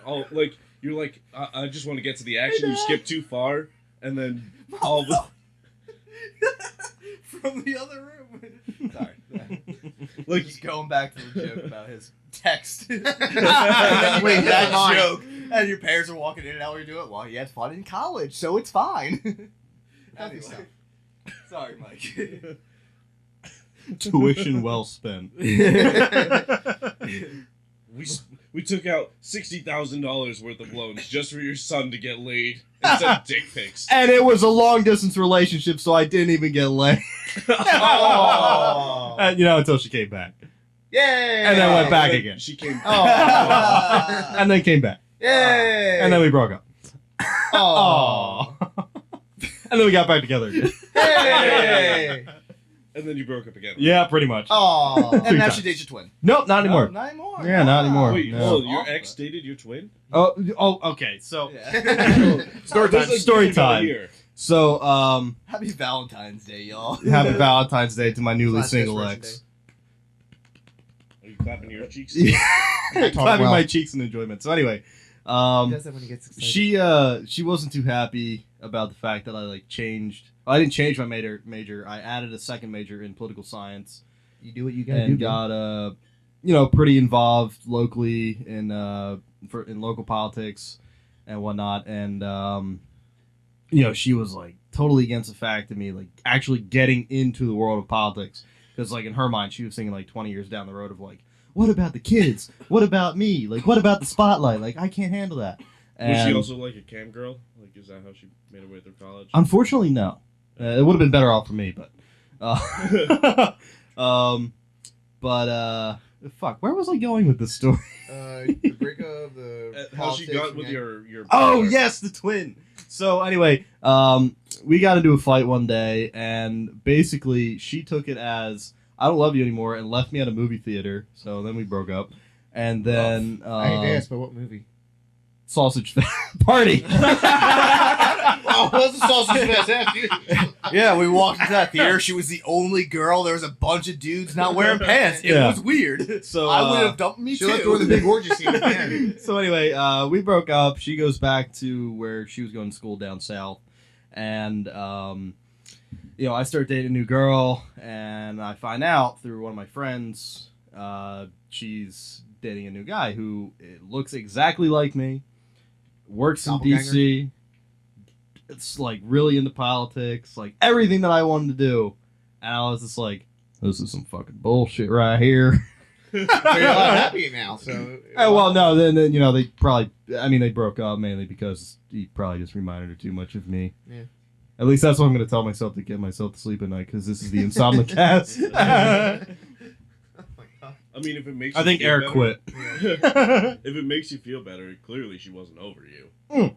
you're like, I just want to get to the action. You skip too far, and then all the From the other room. Sorry. like Just going back to the joke about his text. Wait, that mine. joke. And your parents are walking in and out while you're doing it. Well, he had fun in college, so it's fine. Anyway. Sorry, Mike. Tuition well spent. we took out $60,000 worth of loans just for your son to get laid and send dick pics. And it was a long distance relationship, so I didn't even get laid. Oh. And, until she came back. Yay! And then went back again. She came. Oh. And then came back. Yay! And then we broke up. Oh. And then we got back together again. Hey! And then you broke up again. Yeah, pretty much. Oh. And now times. she dates your twin. Nope, not anymore. No, not anymore. Yeah, not anymore. Wait, No. hold on, your ex dated your twin? Oh, okay. So, Yeah. Story time. Here. so, Happy Valentine's Day, y'all. happy Valentine's Day to my newly Last single expiration ex. Are you clapping your cheeks? Clapping well. my cheeks in enjoyment. So anyway, He does that when he gets excited. she wasn't too happy about the fact that I changed. I didn't change my major. I added a second major in political science You do what you gotta and do. got pretty involved locally in local politics and whatnot. And she was totally against the fact of me actually getting into the world of politics, because in her mind she was thinking 20 years down the road of what about the kids? What about me? What about the spotlight? I can't handle that. Was she And also a cam girl? Is that how she made her way through college? unfortunately, no. It would have been better off for me, but fuck, where was I going with this story? The breakup, the How she got with and- your Oh brother. yes, the twin. So anyway, we got into a fight one day, and basically she took it as I don't love you anymore and left me at a movie theater. So then we broke up, and then I hate to ask, but what movie? Sausage Party. Oh, what's the sausage fest? Yeah, we walked into that theater. She was the only girl. There was a bunch of dudes not wearing pants. It Yeah. was weird. So I would have dumped me She too. let go of the big orgy scene again. So anyway, we broke up. She goes back to where she was going to school down south, and I start dating a new girl, and I find out through one of my friends, she's dating a new guy who looks exactly like me, works in Doppelganger? DC. It's really into politics, everything that I wanted to do, and I was just this is some fucking bullshit right here. So you're a lot happier now. So. Oh, well, no, then they probably, they broke up mainly because he probably just reminded her too much of me. Yeah. At least that's what I'm going to tell myself to get myself to sleep at night, because this is the Insomnicast. Oh my god. I mean, if it makes I you think feel Eric better- quit. If it makes you feel better, clearly she wasn't over you.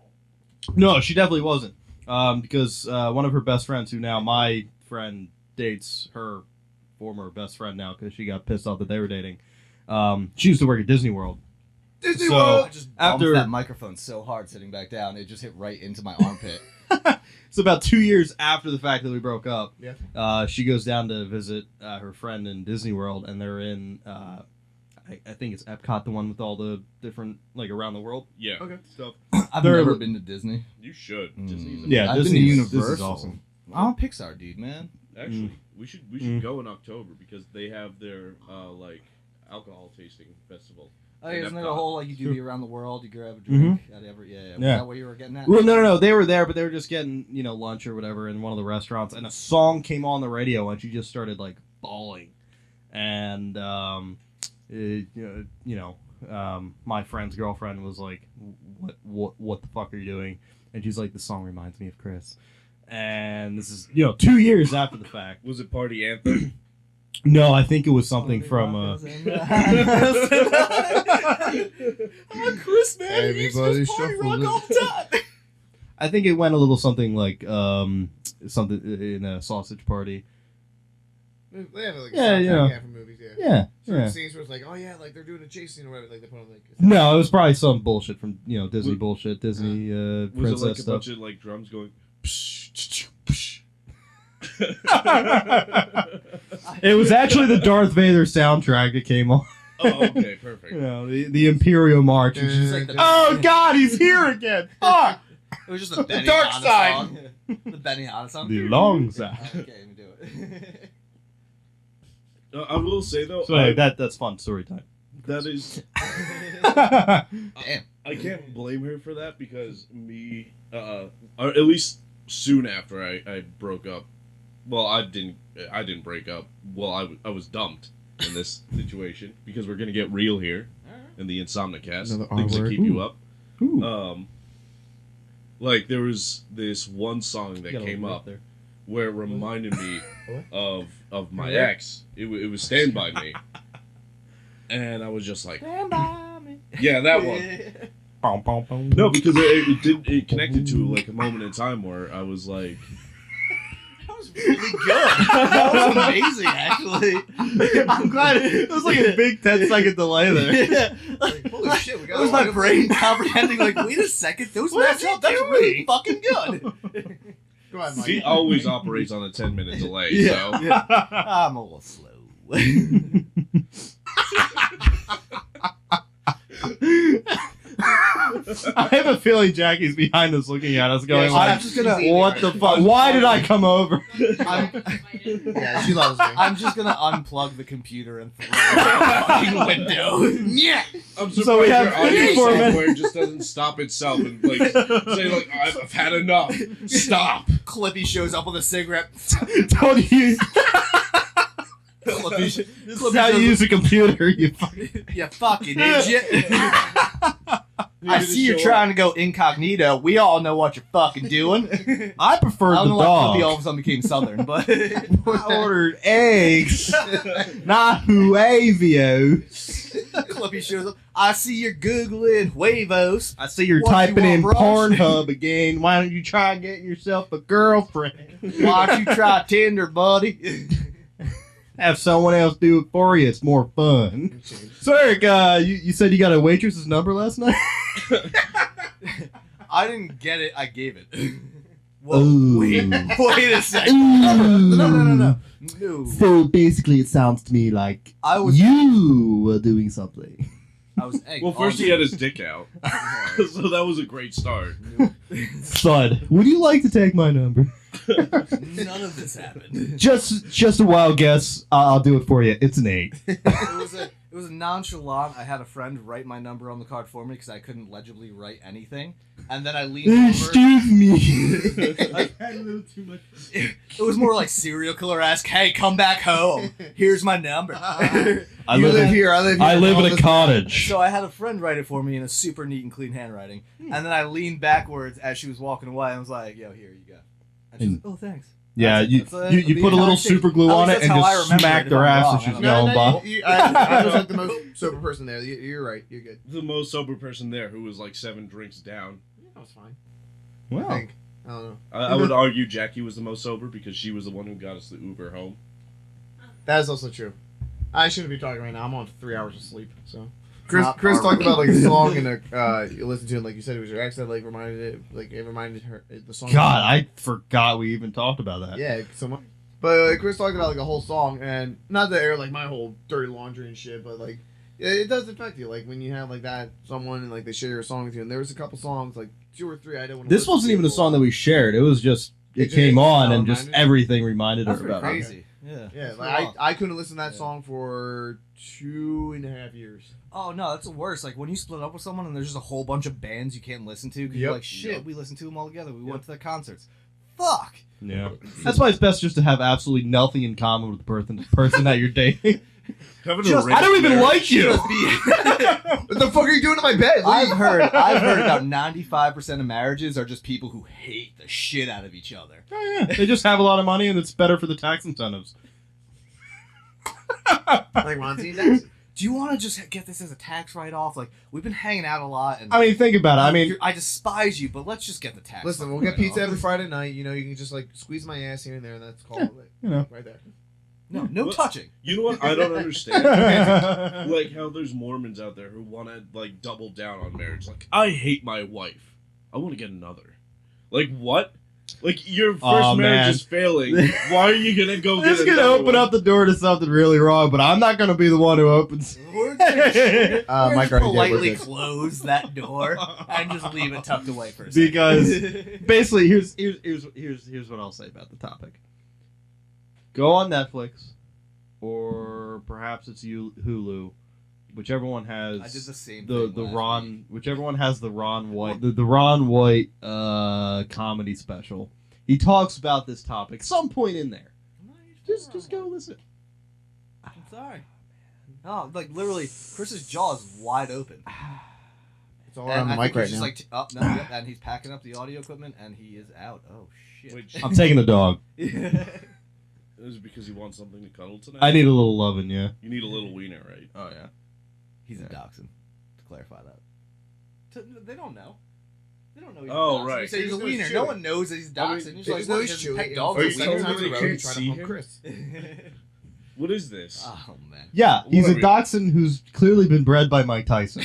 No, she definitely wasn't. Because one of her best friends, who now my friend dates her former best friend now because she got pissed off that they were dating. She used to work at Disney World. Disney So- World. I just bumped After- that microphone so hard sitting back down, it just hit right into my armpit. So about 2 years after the fact that we broke up, Yeah. she goes down to visit her friend in Disney World, and they're in, I think it's Epcot, the one with all the different, around the world Yeah. Okay. Stuff. I've They're- never been to Disney. You should. Mm. Disney's Yeah, I've been to Disney's Universal. awesome. I'm a Pixar dude, man. Actually, we should go in October because they have their alcohol tasting festival. Oh, yeah, isn't there Epcot. a whole you do the around the world, you grab a drink at every Was Yeah. that what you were getting at? Well, no, they were there, but they were just getting, lunch or whatever in one of the restaurants, and a song came on the radio, and she just started bawling, and my friend's girlfriend was like, "What the fuck are you doing?" And she's like, "The song reminds me of Chris," and this is 2 years after the fact. Was it party anthem? No, I think it was something from. Chris, man, Everybody shuffle it. I think it went a little something like something in a sausage party. They have like a Yeah, you know. for movies, yeah. Yeah, Certain yeah. scenes where it's like, oh yeah, like they're doing a chase scene or whatever, like they put on like. No, it was probably some bullshit from Disney bullshit, Disney Was princess it like a stuff. bunch of like drums going? It was actually the Darth Vader soundtrack that came on. Oh, okay, perfect. The Imperial March. And she's like the- oh God, he's here again! Fuck! It was just the Benny dark Hanna side. song. The Benny Hanna song. The long side. Okay, let me do it. I will say though, So anyway, that's fun story time. that is, Damn. I can't blame her for that because me, or at least soon after I broke up. Well, I didn't break up. Well, I was dumped in this situation because we're gonna get real here in the Insomnicast. Another R Things that word. keep Ooh. you up. Ooh. Like there was this one song that Got a came little up bit where it reminded me What? of my ex. It was Stand By Me, and I was just like, Stand by me. yeah, that one. One. No, because it connected to like a moment in time where I was like, That was really good. That was amazing, actually. I'm glad it was like a big 10-second delay there. Yeah. Like, holy shit, we got That was my a- brain comprehending, like, wait a second, those match up, that's really fucking good. Go on, Mike. he always operates on a 10-minute delay. Yeah. So I'm a little slow. I have a feeling Jackie's behind us looking at us going Yeah, like, I'm just gonna. what the fuck? Why did I come over? Yeah, she loves me. I'm just gonna unplug the computer and throw it out the fucking window. Yeah. I'm surprised So we have your audio 54 minutes. software just doesn't stop itself and like say like I've had enough. Stop. Clippy shows up with a cigarette. Don't use. Clippy, This is how you use a computer. You fucking. you fucking idiot. I see you're trying to go incognito. We all know what you're fucking doing. I prefer I don't the know why dog. Clippy all of a sudden became southern, but I ordered eggs, not huevios. Clippy shows up. I see you're googling huevos. I see you're What you typing in want, bros? Pornhub again. Why don't you try getting yourself a girlfriend? Why don't you try Tinder, buddy? Have someone else do it for you. It's more fun. So Eric, you said you got a waitress's number last night? I didn't get it. I gave it. Whoa, Ooh. wait a second. Ooh. No. So basically, it sounds to me like I was. you were doing something. I was. Hey, Well, first he had his dick out, so that was a great start. Thud. Would you like to take my number? None of this happened. Just a wild guess. I'll do it for you. It's an 8. It was a nonchalant. I had a friend write my number on the card for me because I couldn't legibly write anything, and then I leaned over. Excuse me. I had a little too much. It was more like serial killer ask, "Hey, come back home. Here's my number." I You live live in, here. I live here. I live All in a this- cottage. So I had a friend write it for me in a super neat and clean handwriting, and then I leaned backwards as she was walking away and was like, "Yo, here you go." And she's like, "Oh, thanks." Yeah, That's it. you That's you the put a little entire thing. super glue At on least it and that's how I just remember smacked it. If her I'm ass wrong, and she's I don't No, going no, by. I was like the most sober person there. You're right. You're good. The most sober person there, who was like 7 drinks down. That was fine. I Wow. think. I don't know. I would argue Jackie was the most sober because she was the one who got us the Uber home. That is also true. I shouldn't be talking right now. I'm on 3 hours of sleep. So Not Chris our talked about like a room. song and you listened to it, like you said it was your ex that like reminded it reminded her the song. God, I forgot we even talked about that. Yeah, so much. But Chris talked about like a whole song, and not to air like my whole dirty laundry and shit, but like it does affect you. Like when you have like that someone and like they share a song with you, and there was a couple songs like 2 or 3 I didn't want to. This wasn't even a song that we shared. It was just it It came just- on oh, and just reminded? everything reminded That's her pretty about it. crazy. Yeah. Yeah, That's like long. I couldn't listen to that Yeah. song for 2.5 years. Oh no, that's the worst. Like when you split up with someone and there's just a whole bunch of bands you can't listen to because you're Yep. like, shit, Yep. we listened to them all together. We went to their concerts. Fuck. Yeah, that's why it's best just to have absolutely nothing in common with the person that you're dating. Having Just- I don't even like you. Just be- What the fuck are you doing to my bed? I've heard about 95% of marriages are just people who hate the shit out of each other. Oh, yeah. They just have a lot of money and it's better for the tax incentives. Like Monty and Dax. Do you want to just get this as a tax write-off? Like, we've been hanging out a lot, and I mean, think about it. I mean, I despise you, but let's just get the tax. Listen, we'll get pizza every Friday night. You know, you can just like squeeze my ass here and there, and that's called it. you know. Right there. No touching. You know what? I don't understand. Like how there's Mormons out there who want to like double down on marriage. Like, I hate my wife. I want to get another. Like what? Like your first marriage is failing. Why are you gonna go? This is gonna open up the door to something really wrong, but I'm not gonna be the one who opens. Mike Mike already did, we're politely good. close that door and just leave it tucked away for a second. Because basically, here's what I'll say about the topic. Go on Netflix, or perhaps it's Hulu, whichever one has. I did the same the thing last Ron, week. whichever one has the Ron White, the Ron White comedy special. He talks about this topic some point in there. Just go listen. I'm sorry. Oh, like literally, Chris's jaw is wide open. It's all around the I mic think right he's now. just like, no, yep, and he's packing up the audio equipment, and he is out. Oh shit! Wait, I'm taking the dog. Is it because you want something to cuddle tonight? I need a little loving, yeah. You need a little wiener, right? Oh yeah. He's a dachshund. To clarify that, they don't know. They don't know. He's Oh, a dachshund. right. You say he's a They just know wiener. he's No chewing. one knows that he's a I mean, dachshund. He's They like, just know what, he's his chewing. pet dog Are you is a telling Sometimes me wiener? they around, can't trying to see hump him? Chris. What is this? Oh man. Yeah, he's What a are we- dachshund who's clearly been bred by Mike Tyson.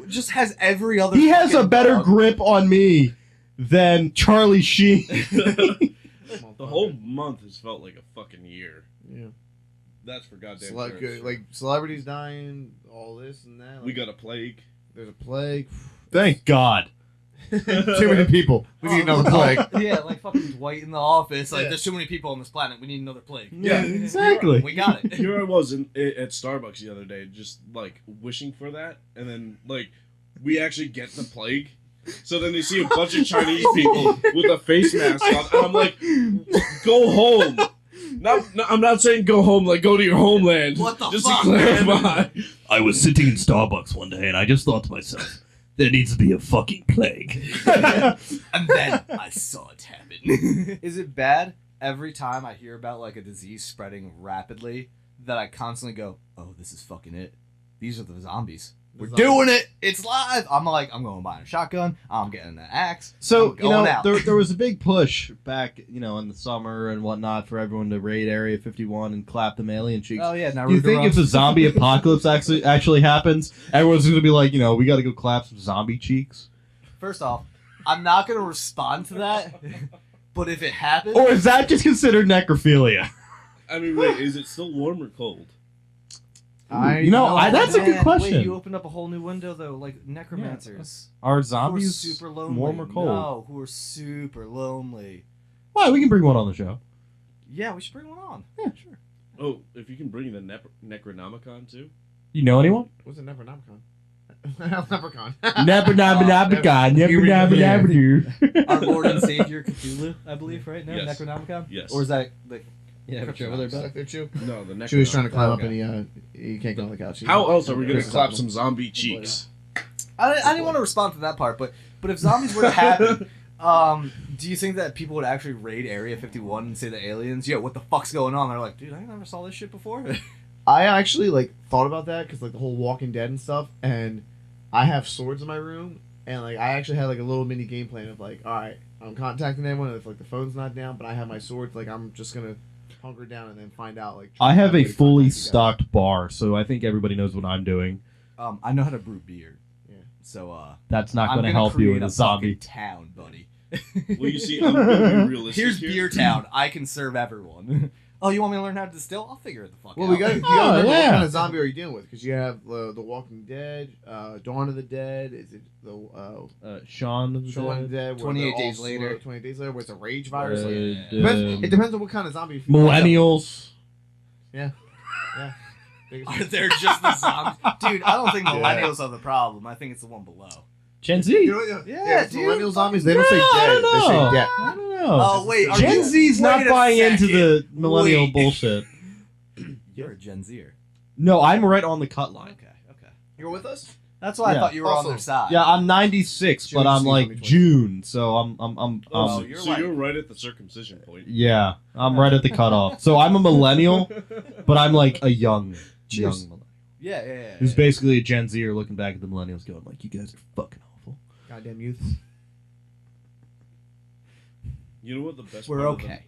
Just has every other. He has a fucking better dog. grip on me than Charlie Sheen. The whole month has felt like a fucking year. Yeah. That's for goddamn Like, sure. like celebrities dying, all this and that. Like, We got a plague. There's a plague. Thank God. Too many people. We need another plague. Yeah, like fucking Dwight in the office. Like, Yeah. there's too many people on this planet. We need another plague. Yeah, exactly. We got it. Here I was at Starbucks the other day, just like wishing for that, and then like we actually get the plague. So then they see a bunch of Chinese people with a face mask on, and I'm like, go home. No, I'm not saying go home, like go to your homeland. What the just fuck, to clarify. I was sitting in Starbucks one day and I just thought to myself, there needs to be a fucking plague. And then I saw it happen. Is it bad every time I hear about like a disease spreading rapidly that I constantly go, oh, this is fucking it. These are the zombies. We're doing it. It's live. I'm like, I'm going buying a shotgun. I'm getting an axe. So, I'm going out. there was a big push back, in the summer and whatnot for everyone to raid Area 51 and clap them alien cheeks. Oh yeah, Naruto. Do you think if a zombie apocalypse actually happens, everyone's going to be like, we got to go clap some zombie cheeks? First off, I'm not going to respond to that. But if it happens, Or is that just considered necrophilia? I mean, wait, is it still warm or cold? That's a good Man, question. Wait, you opened up a whole new window though, like necromancers. Are Who are zombies super lonely. warm or cold? No, who are super lonely. Why? We can bring one on the show. Yeah, we should bring one on. Yeah, sure. Oh, if you can bring the Necronomicon too. You know anyone? What's a Necronomicon? Leprechaun. Our Lord and Savior Cthulhu, I believe, right now, Yes. Necronomicon. Yes. Or is that like? Yeah, whichever they're better. Chew. No, the Necronomicon. Chew's trying to climb up Okay. and he can't get on the couch. How else are we gonna Chris is clap up. some zombie cheeks? I didn't want to respond to that part, but if zombies were to happen, do you think that people would actually raid Area 51 and say the aliens, yo, what the fuck's going on? They're like, dude, I never saw this shit before. I actually thought about that because the whole Walking Dead and stuff, and I have swords in my room, and I actually had a little mini game plan of all right, I'm contacting everyone if the phone's not down, but I have my swords. I'm just gonna hunker down and then find out. I have a try to fully contact you guys. stocked bar, so I think everybody knows what I'm doing. I know how to brew beer. Yeah. So That's not I'm going to gonna help you create in a zombie. fucking town, buddy. Well, you see, I'm gonna be realistic. Here's here. Beer Town. I can serve everyone. Oh, you want me to learn how to distill? I'll figure it the fuck Well, out. you gotta remember yeah. what kind of zombie are you dealing with? Because you have the Walking Dead, Dawn of the Dead. Is it the Shaun of the Shaun of the Dead, Dead? where 28 they're all Days Later. 28 Days Later, where it's a rage virus. uh, It depends on what kind of zombie. Millennials. Yeah. Are there just the zombies? Dude, I don't think millennials are the problem. I think it's the one below. Gen Z. You know what? Yeah, it's dude. millennial zombies. They don't say I dead. don't They say know. dead. I don't know. Oh, wait. Are Gen you, Z's not wait a buying into second. the millennial Wait. bullshit. You're a Gen Zer. No, I'm right on the cut line. Okay. You're with us? That's why I Yeah. thought you were Also- on their side. Yeah, I'm 96, but I'm June, like 2020. June, so I'm Oh, you're so like- you're right at the circumcision point. yeah, I'm right at the cutoff. So I'm a millennial, but I'm like a young millennial. Yeah. Who's basically a Gen Zer looking back at the millennials going like, you guys are fucking awful. Goddamn youth. You know what the best We're part of okay.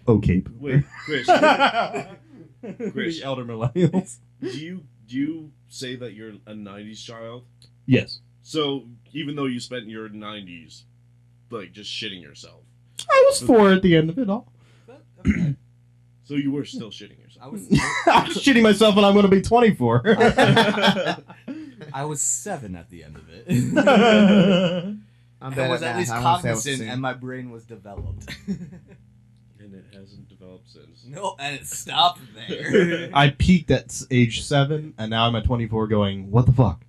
Okay. the- Wait, Chris, Chris. The elder millennials. do you say that you're a 90s child? Yes. So even though you spent your 90s like just shitting yourself, I was 4 at the end of it all. Okay. so you were still shitting yourself. I was I'm shitting myself when I'm going to be 24. I was 7 at the end of it. I'm I bad was at at math. least I wanna say I was cognizant the same. and my brain was developed. And it hasn't developed since. No, and it stopped there. I peaked at age 7, and now I'm at 24 going, what the fuck?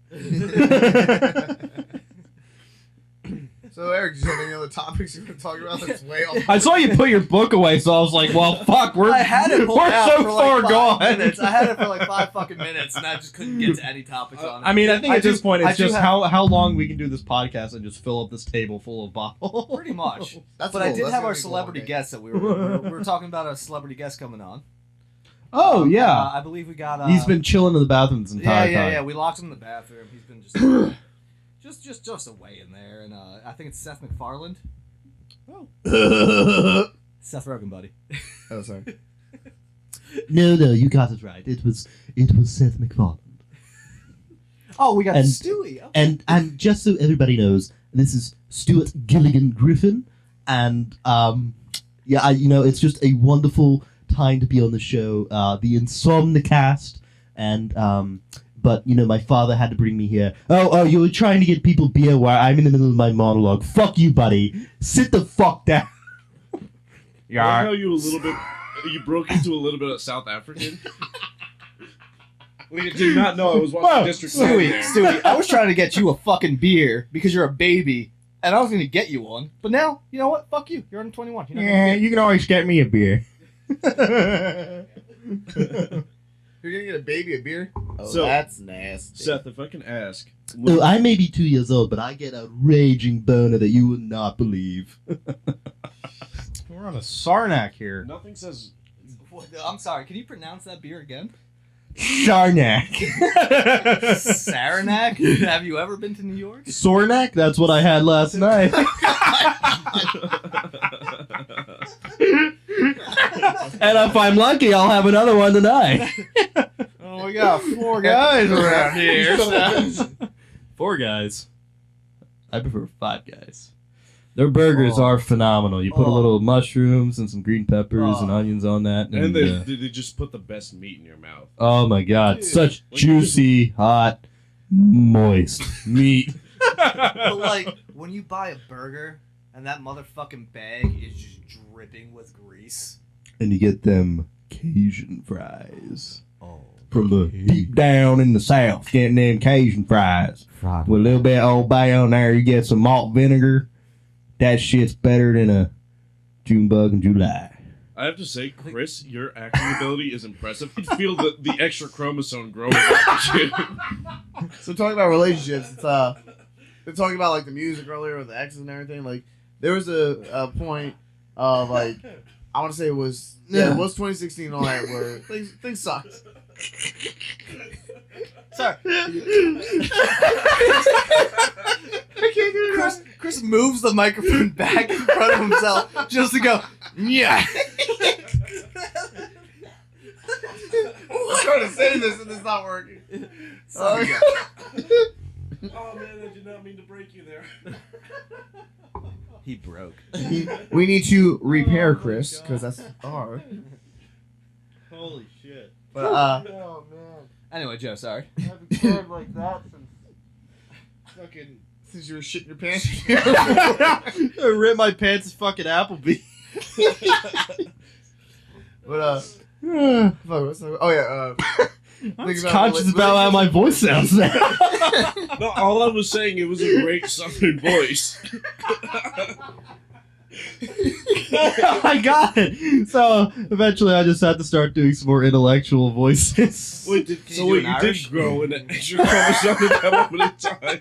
So, Eric, do you have any other topics you want to talk about that's way off? I saw you put your book away, so I was like, well, fuck, we're I had it pulled we're out so for far like 5 gone. minutes. I had it for like 5 fucking minutes, and I just couldn't get to any topics on it. I mean, I think at this point, I it's do just have- how long we can do this podcast and just fill up this table full of bottles. Pretty much. That's But I cool. did That's have gonna our be cool, celebrity okay. guest that we were talking about a celebrity guest coming on. Oh, yeah. I believe we got. He's been chilling in the bathroom this entire time. Yeah. We locked him in the bathroom. He's been just away in there, and I think it's Seth MacFarlane. Seth Rogen, buddy. Oh, sorry. No, you got it right. It was Seth MacFarlane. Oh, we got And- Stewie. Oh. And just so everybody knows, this is Stuart Gilligan Griffin, and it's just a wonderful time to be on the show, the Insomnicast, and but my father had to bring me here. Oh, you were trying to get people beer while I'm in the middle of my monologue. Fuck you, buddy. Sit the fuck down. I like how you broke into a little bit of South African. We did not know I was watching Whoa, District 9 there. Stewie, I was trying to get you a fucking beer because you're a baby, and I was going to get you one. But now, you know what? Fuck you. You're under 21. You're not gonna get you can always get me a beer. You're gonna get a baby a beer? Oh, So- that's nasty. Seth, if I can ask, Oh, I may be 2 years old, but I get a raging boner that you would not believe. We're on a Sarnak here. nothing says. What- I'm sorry. Can you pronounce that beer again? Sarnak. Saranac? Have you ever been to New York? Sornak? That's what I had last night. And if I'm lucky, I'll have another one tonight. Oh, we got 4 guys around here. 4 guys. I prefer 5 guys. Their burgers Oh. are phenomenal. You put a Oh. little mushrooms and some green peppers and Oh. onions on that. And And, they just put the best meat in your mouth. oh my god, Dude. such juicy, hot, moist meat. But, like, when you buy a burger and that motherfucking bag is just dripping with grease. And you get them Cajun fries. Oh. From the deep down in the south, getting them Cajun fries. Fried. With a little bit of Old Bay on there, you get some malt vinegar. That shit's better than a June bug in July. I have to say, Chris, your acting ability is impressive. I can feel the extra chromosome growing up. So talking about relationships, it's they're talking about like the music earlier with the exes and everything. Like there was a point of like I want to say it was it was 2016 and all that where things sucked. Sorry. Chris moves the microphone back in front of himself just to go, yeah. I'm trying to say this and it's not working. Sorry. Oh man, I did not mean to break you there. He broke. We need to repair Chris because that's hard. Holy shit. But Oh man. Anyway, Joe, sorry. I haven't cared like that since fucking since you were shitting your pants. I ripped my pants as fucking Applebee. But fuck, what's the, oh yeah. I'm Think about conscious about how my voice sounds now. No, all I was saying, it was a great southern voice. I got it. So eventually, I just had to start doing some more intellectual voices. Wait, you do you an Irish? did grow an extra chromosome at that moment in time.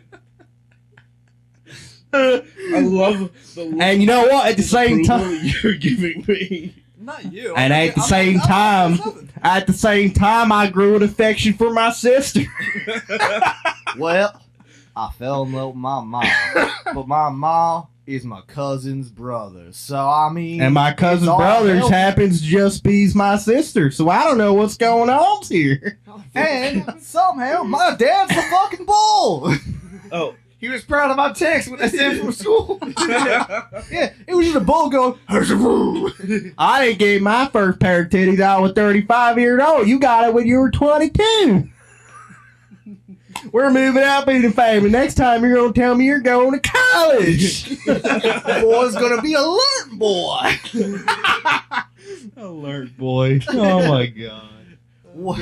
I love the And you know what? At the same approval time, you're giving me. Not you. and at the same time, I grew an affection for my sister. Well, I fell in love with my mom, but my mom is my cousin's brother. So I mean, And my cousin it's all brothers healthy. happens to just be my sister, so I don't know what's going on here. And somehow my dad's the fucking bull. Oh. He was proud of my text when I sent him from school. Yeah, it was just a bull going. I didn't get my first pair of titties out with 35 years old. You got it when you were 22. We're moving up in the family. Next time you're going to tell me you're going to college. Boy's gonna be alert, boy. Alert, boy. Oh, my God. What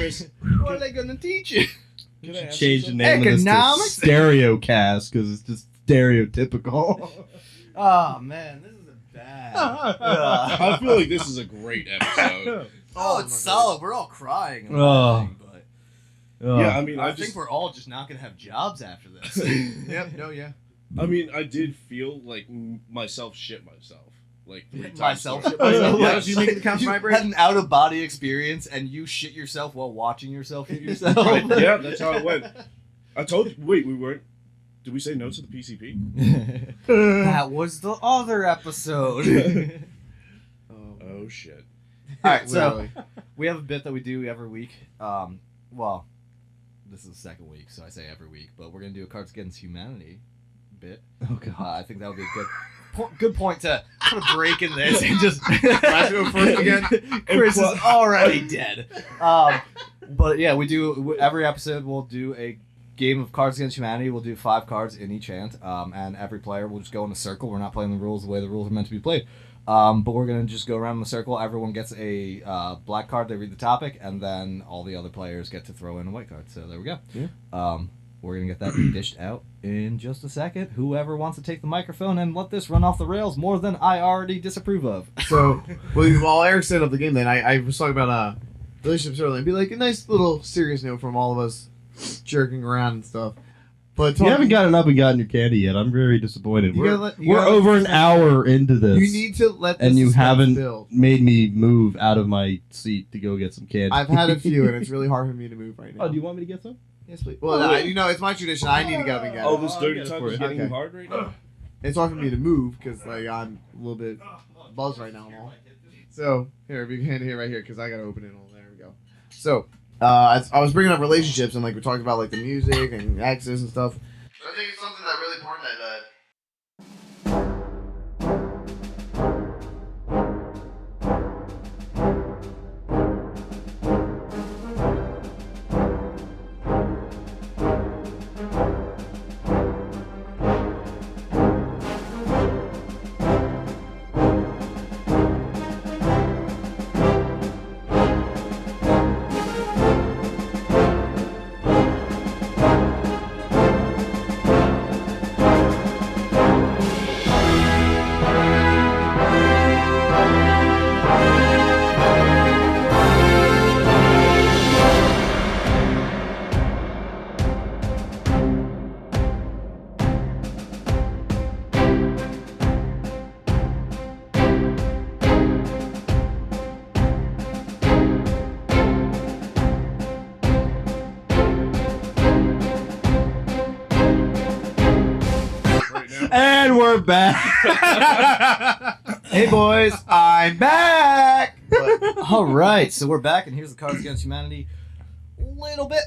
are they gonna teach you? Can I ask Change you the name of Economics? this to Stereocast because it's just stereotypical. Oh man, this is a bad. I feel like this is a great episode. Oh, it's solid. We're all crying. and Oh. laughing, but Yeah, I mean, I I think just, we're all just not gonna have jobs after this. Yep. No. Yeah. I mean, I did feel like myself shit myself. Like 3 times. Myself shit myself? myself. Yeah, was you making the couch You vibrate? had an out of body experience and you shit yourself while watching yourself shit yourself. Yeah, that's how it went. I told you. Wait, we weren't. Did we say no to the PCP? That was the other episode. Oh shit. All right, so Literally. we have a bit that we do every week. Well, this is the second week, so I say every week, but we're gonna do a Cards Against Humanity bit. Oh, God. I think that would be a good point to put a break in this and just I go first again. Chris is already dead. But yeah, we do every episode. We'll do a game of Cards Against Humanity. We'll do 5 cards in each hand, and every player will just go in a circle. We're not playing the rules the way the rules are meant to be played. But we're gonna just go around in the circle. Everyone gets a black card. They read the topic, and then all the other players get to throw in a white card. So there we go. Yeah. We're gonna get that dished out in just a second. Whoever wants to take the microphone and let this run off the rails more than I already disapprove of. So, while Eric set up the game, then I was talking about relationships earlier, and be like a nice little serious note from all of us jerking around and stuff. But You haven't gotten up and gotten your candy yet. I'm very disappointed. You We're, gotta let- you we're gotta over let- an hour into this. You need to let this and you suspense haven't build. made me move out of my seat to go get some candy. I've had a few, and it's really hard for me to move right now. Oh, do you want me to get some? Yes, please. Well, it's my tradition. I need to get up and get Oh, it. this I'll dirty get it time for is you. getting Okay. hard right now. It's hard for me to move because like I'm a little bit buzzed right now. And all. So here, we can here right here because I gotta open it all. There we go. So I was bringing up relationships and like we talked about like the music and exes and stuff. I think it's something that really important that. And we're back. Hey boys, I'm back. All right, so we're back, and here's the Cards Against Humanity. Little bit.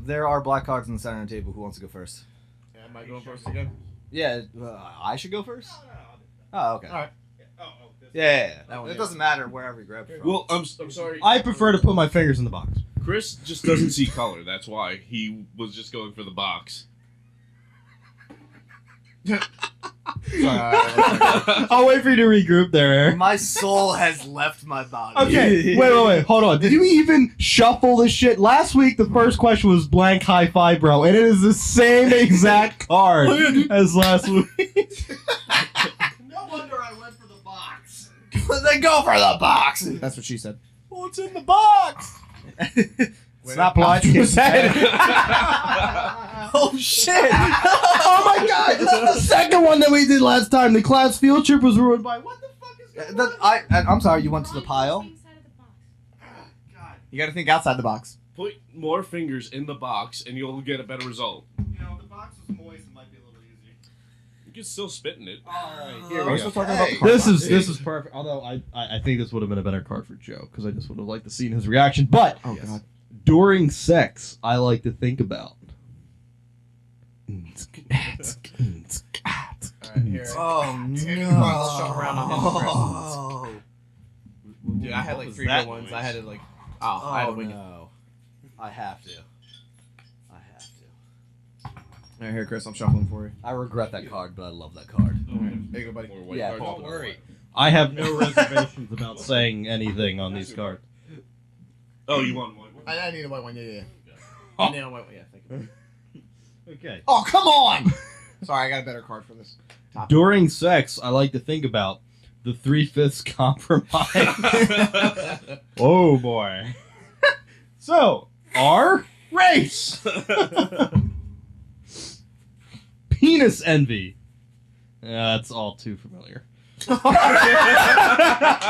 There are black cards in the center of the table. Who wants to go first? Am I going first again? Yeah, I should go first. Oh, okay. All right. Yeah, That one, it yeah. doesn't matter wherever you grab it from. Well, I'm sorry. I prefer to put my fingers in the box. Chris just doesn't see color. That's why he was just going for the box. I'll wait for you to regroup there, Eric. My soul has left my body. Okay, wait, hold on. Did you even shuffle this shit? Last week, the first question was blank high five, bro, and it is the same exact card as last week. No wonder I went for the box. box. Then go for the box. That's what she said. What's in the box? Stop lying. Oh shit! Oh my god! This is the second one that we did last time. The class field trip was ruined by what the fuck is going on? I'm sorry. You went to the pile. You gotta think outside the box. Put more fingers in the box, and you'll get a better result. You know, if the box was moist, it might be a little easier. You can still spit in it. Alright, Here We're we still go. talking about the This is perfect. Although I think this would have been a better card for Joe because I just would have liked to see his reaction. But Oh god. during sex, I like to think about. Alright, here. Oh Let's shop around on his Dude, I had like 3 good ones. I had to like. Oh, I had to wing it. no. I have to. Alright, here, Chris. I'm shuffling for you. I regret that card, but I love that card. There you go, buddy. More white Yeah, cards. don't worry. I have no reservations about saying anything on these cards. Oh, you want one? I need a white one. Yeah. I need a white one. Yeah, thank you. Okay. Oh, come on! Sorry, I got a better card for this. During sex, I like to think about the 3/5 compromise. Oh boy. So, our race. Penis envy. Yeah, that's all too familiar.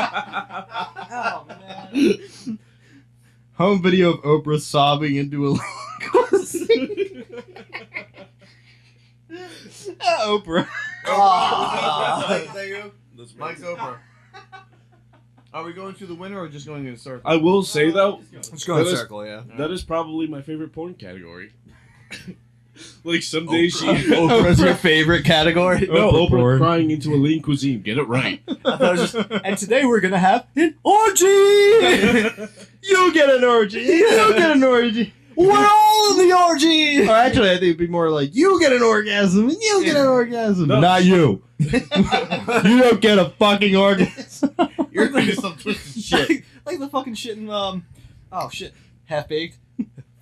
Oh man. Home video of Oprah sobbing into a limousine. Oprah. There you go. That's Mike's over. Are we going to the winner or just going in a circle? I will say though, Let's go in a That is- circle, yeah. that is probably my favorite porn category. Like some days she. Oprah's your favorite category? No, Oprah Oprah porn. crying into a lean cuisine. Get it right. I thought it was just, and today we're gonna have an orgy! You get an orgy. You get an orgy. We're all in the orgy! Or actually, I think it'd be more like you get an orgasm and you get an orgasm. No. Not you. You don't get a fucking orgasm. You're thinking some twisted shit. like the fucking shit in, oh shit, Half Baked.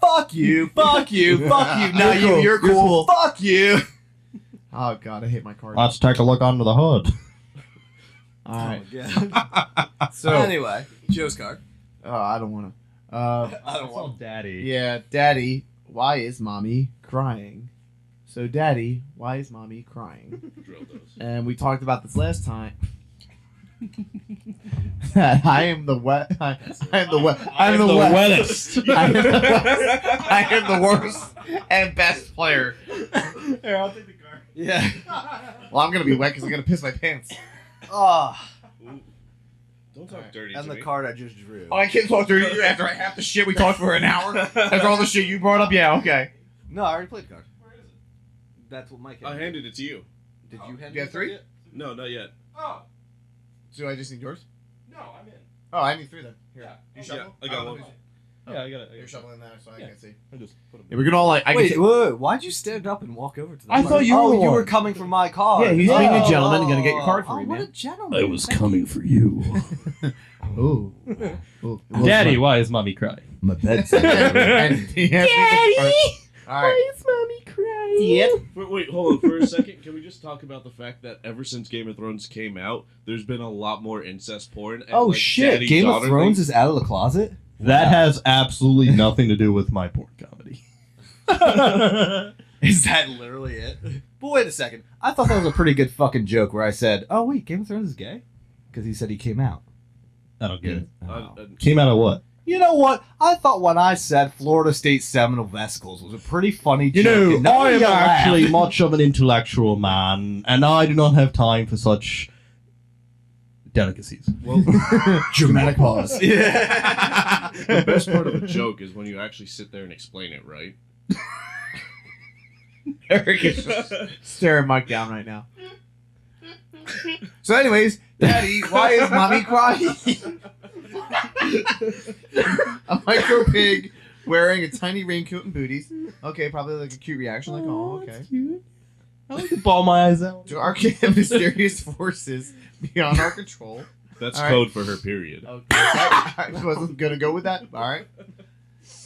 Fuck you, fuck you, fuck you. Now you're cool. Fuck you. Oh god, I hate my card. Let's take a look under the hood. Alright. Yeah. So, Anyway, Joe's card. oh, I don't want to. I don't want. Daddy. Yeah, Daddy, why is Mommy crying? So, Daddy, why is Mommy crying? Drill those. And we talked about this last time. That I am the wet. I am the wet. I am the wet. wettest. I am the wet. I am the worst and best player. Here, I'll take the card. Yeah. Well, I'm gonna be wet because I'm gonna piss my pants. Ah. Don't talk dirty And to the me. card I just drew. Oh, I can't talk to you after I half the shit we talked for an hour. After all the shit you brought up, yeah, okay. No, I already played the card. Where is it? That's what Mike I had. handed it to you. Did you hand You me have 3? it? No, not yet. Oh, So I just need yours? no, I'm in. Oh, I need 3 then. Here. Yeah. You shuffle? I got one. Yeah, I got it. You're shuffling that, so I can't see. I just put Yeah, we can all like. I Wait, can wait, why'd you stand up and walk over to the I thought you Oh, were you one. were coming for my card. Yeah, he's being a gentleman and gonna get your card for oh, you, what man. a gentleman. Thank you. for you. Ooh. Ooh. Daddy, why is mommy crying? My bed's Daddy! Alright. is mommy crying? Yep. Wait, hold on for a second. Can we just talk about the fact that ever since Game of Thrones came out, there's been a lot more incest porn? And, Oh like, shit! daddy Game of daughter Thrones things? is out of the closet. That Wow. has absolutely nothing to do with my porn comedy. Is that literally it? But wait a second. I thought that was a pretty good fucking joke where I said, "Oh wait, Game of Thrones is gay," because he said he came out. I don't get it. Oh. Came out of what? You know what? I thought when I said Florida State Seminole Vesicles was a pretty funny You joke. know, and none I of am you actually laughed. much of an intellectual man, and I do not have time for such delicacies. Dramatic pause. Yeah. The best part of a joke is when you actually sit there and explain it, right? Eric is just staring Mike down right now. So, anyways, Daddy, why is Mommy crying? A micro pig wearing a tiny raincoat and booties. Okay, probably like a cute reaction, like, oh, okay. Cute. I like to ball my eyes out. To arcade mysterious forces beyond our control. That's All right. code for her period. Okay, I wasn't gonna go with that. All right.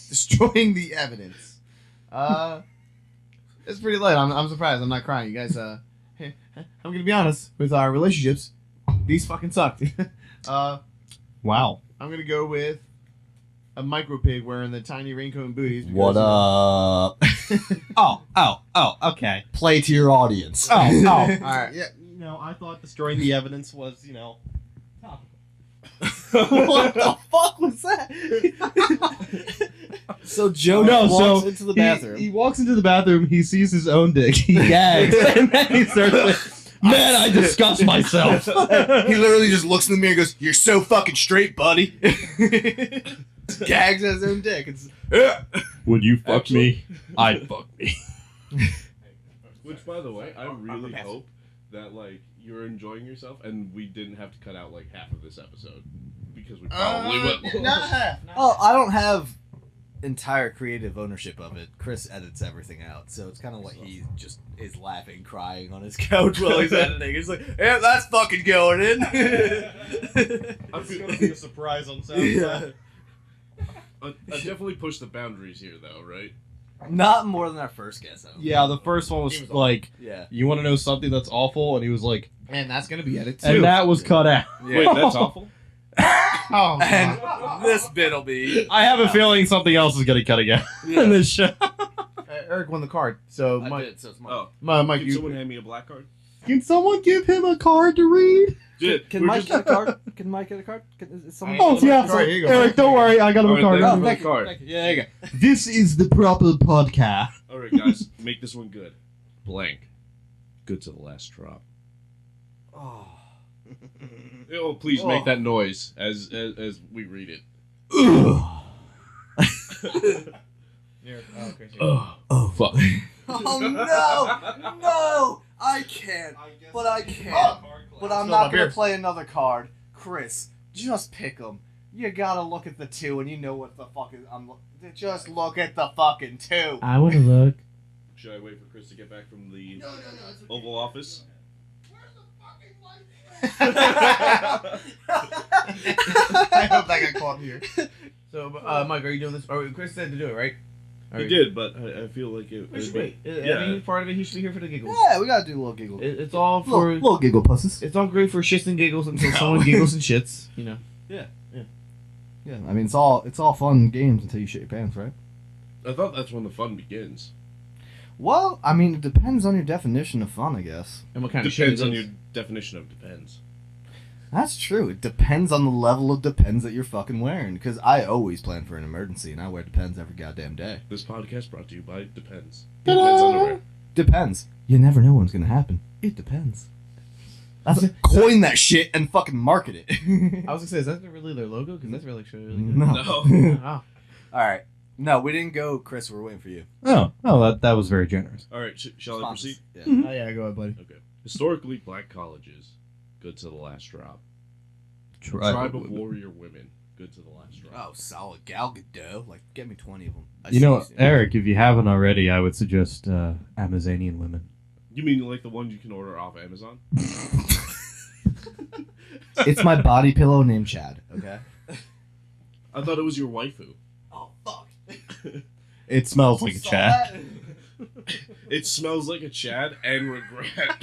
Destroying the evidence. It's pretty late. I'm surprised. I'm not crying. You guys. Hey, I'm gonna be honest with our relationships. These fucking sucked. Wow. I'm gonna go with a micro pig wearing the tiny raincoat and booties. because, What up? Okay. Play to your audience. All All right. right. Yeah, I thought destroying the evidence was, what the fuck was that? So Joe walks into the bathroom. He walks into the bathroom, he sees his own dick, he gags, and then he starts like, man, I disgust myself. He literally just looks in the mirror and goes, "You're so fucking straight, buddy." Gags at his own dick. It's Would you fuck me? I'd fuck me. Which, by the way, I really hope that like you're enjoying yourself, and we didn't have to cut out like half of this episode because we probably would. Not half. Oh, I don't have entire creative ownership of it. Chris edits everything out, so it's kind of like he just is laughing, crying on his couch while he's editing. He's like, "Yeah, that's fucking going in." It's gonna be a surprise on SoundCloud. I definitely pushed the boundaries here, though, right? Not more than our first guess. Yeah, the first one was like, Yeah. you want to know something that's awful? And he was like, And that's gonna be edited too. and that was cut out. Wait, that's awful. Oh, And this bit'll be. I have a feeling something else is gonna cut again in this show. Eric won the card. So I Mike, did, so it's mine. Oh, Mike, can you. someone hand me a black card? Can someone give him a card to read? Dude, Can we're Mike just- get a card? Can Mike get a card? Is someone? Oh yeah, Sorry, here you go. Eric, don't worry, I got him a Alright, card. thank Oh, you. thank you. Card. Thank you. Yeah, there you go. This is the proper podcast. All right, guys, make this one good. Blank. Good to the last drop. Oh. Oh, please make that noise as we read it. Oh fuck. Oh no! No! I can't. But I can't. But I'm not gonna play another card. Chris, just pick them. You gotta look at the two, and you know what the fuck is. Just look at the fucking two. I want to look. Should I wait for Chris to get back from the Oval Office? I hope that got caught here. So, Mike, are you doing this? Or Chris said to do it, right? He did, but I feel like it We should would wait. be. I mean, part of it, he should be here for the giggles. Yeah, we gotta do a little giggle. It's all for. Little giggle pusses. It's all great for shits and giggles until someone giggles and shits. You know. Yeah, I mean it's all fun games until you shit your pants, right? I thought that's when the fun begins. Well, I mean it depends on your definition of fun, I guess. And what kind of shit Depends it on is. your definition of depends. That's true. It depends on the level of Depends that you're fucking wearing. Because I always plan for an emergency, and I wear Depends every goddamn day. This podcast brought to you by Depends. Ta-da! Depends underwear. Depends. You never know when it's gonna happen. It depends. Coin that shit and fucking market it. I was gonna say, is that really their logo? Because that's really actually really good. No. No. Wow. All right. No, we didn't go, Chris. We're waiting for you. Oh, that was very generous. All right, shall I proceed? Yeah. Oh yeah, go ahead, buddy. Okay. Historically, black colleges, good to the last drop. Tribe of warrior women, good to the last drop. Oh, solid Gal Gadot. Like, get me 20 of them. You know, Eric, if you haven't already, I would suggest Amazonian women. You mean like the ones you can order off Amazon? It's my body pillow named Chad. Okay. I thought it was your waifu. Oh fuck. It smells like a Chad. It smells like a Chad and regret.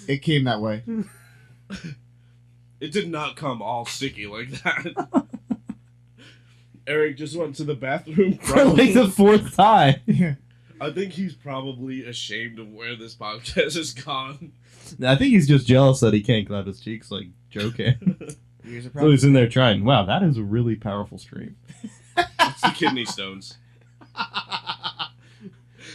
It came that way. It did not come all sticky like that. Eric just went to the bathroom. For like the fourth time. Yeah. I think he's probably ashamed of where this podcast has gone. I think he's just jealous that he can't clap his cheeks like Joe can. Ears are So he's in there trying. Wow, that is a really powerful stream. It's the kidney stones.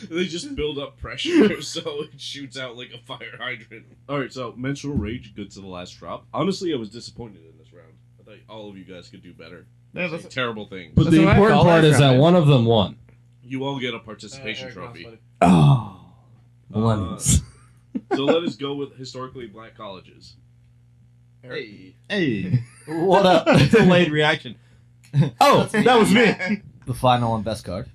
They just build up pressure so it shoots out like a fire hydrant. Alright, so menstrual rage, good to the last drop. Honestly, I was disappointed in this round. I thought all of you guys could do better. Yeah, Say that's- terrible things. But That's the what I important call part that is that round. one of them won. You all get a participation trophy. Oh. Millennials. So let us go with historically black colleges. Hey. Hey. What up? Delayed reaction. Oh, that was me. The final and best card.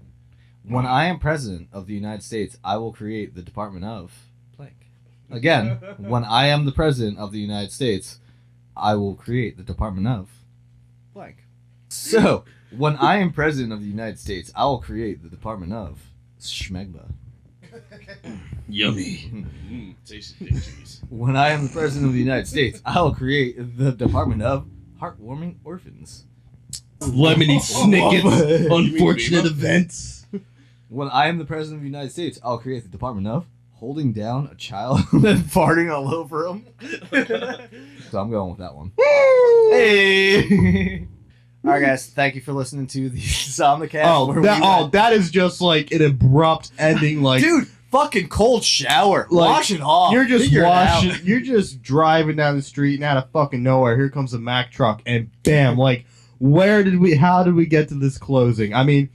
When I am president of the United States, I will create the Department of blank. Again, when I am the president of the United States, I will create the Department of blank. So, when I am president of the United States, I will create the Department of Schmegma. Yummy. Tasty cheese. When I am the President of the United States, I will create the Department of Heartwarming Orphans. Lemony Snicket's You mean unfortunate Bama? events. When I am the President of the United States, I'll create the Department of Holding Down a Child and farting all over him. So I'm going with that one. Hey! Alright guys, thank you for listening to the Insomnicast. That is just like an abrupt ending. Like, Dude, fucking cold shower. Like, Wash it off. you're just Figure it out. washing. You're just driving down the street, and out of fucking nowhere, here comes a Mack truck, and bam! Like, how did we get to this closing? I mean,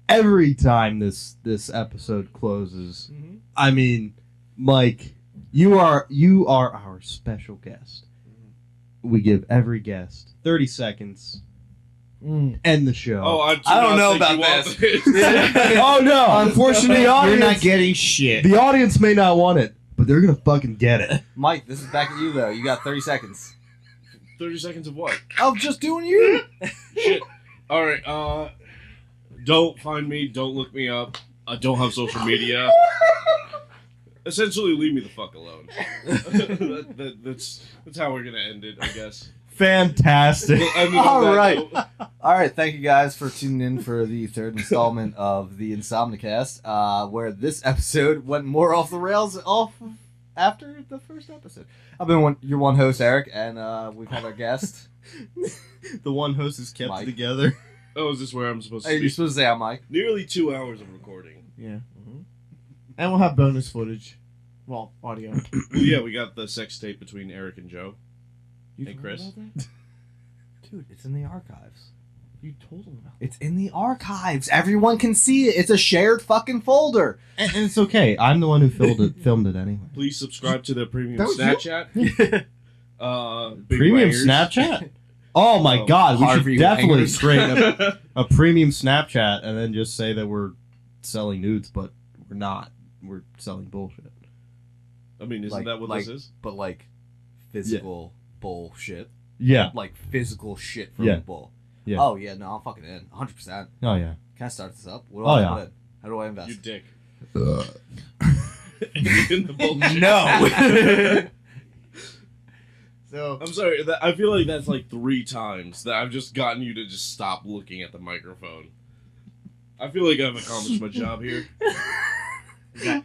every time this episode closes, I mean, Mike, you are our special guest. We give every guest 30 seconds. End the show. Oh, I don't know about this. Oh no! Unfortunately, the You're audience, not getting shit. the audience may not want it, but they're gonna fucking get it. Mike, this is back at you though. You got 30 seconds. 30 seconds of what? Of just doing you. Shit. All right. Don't find me. Don't look me up. I don't have social media. Essentially, leave me the fuck alone. That's how we're gonna end it, I guess. Fantastic. All right. All right, thank you guys for tuning in for the third installment of the Insomnicast, where this episode went more off the rails after the first episode. I've been your one host, Eric, and we've had our guest. The one host is kept Mike. together. Oh, is this where I'm supposed to Hey, be? you're supposed to say I'm Mike. Nearly 2 hours of recording. Yeah. And we'll have bonus footage. Well, audio. Well, yeah, we got the sex tape between Eric and Joe. You Hey, told Chris. him about that? Dude, it's in the archives. You told him about It's in the archives. Everyone can see it. It's a shared fucking folder. And it's okay. I'm the one who filmed it anyway. Please subscribe to the premium That was you? Snapchat. Big Premium Wangers. Snapchat? Oh my Oh, god, we Harvey should definitely Wangers. create a premium Snapchat and then just say that we're selling nudes, but we're not. We're selling bullshit. I mean, isn't that what this is? But like physical bullshit. Yeah. Like physical shit from Yeah. a bull. Yeah. Oh yeah, no, I'm fucking in. 100%. Oh yeah. Can I start this up? What do Oh, I yeah. put in? How do I invest? You dick. In the bullshit. No. So I'm sorry. I feel like that's like 3 times that I've just gotten you to just stop looking at the microphone. I feel like I've accomplished my job here. dude,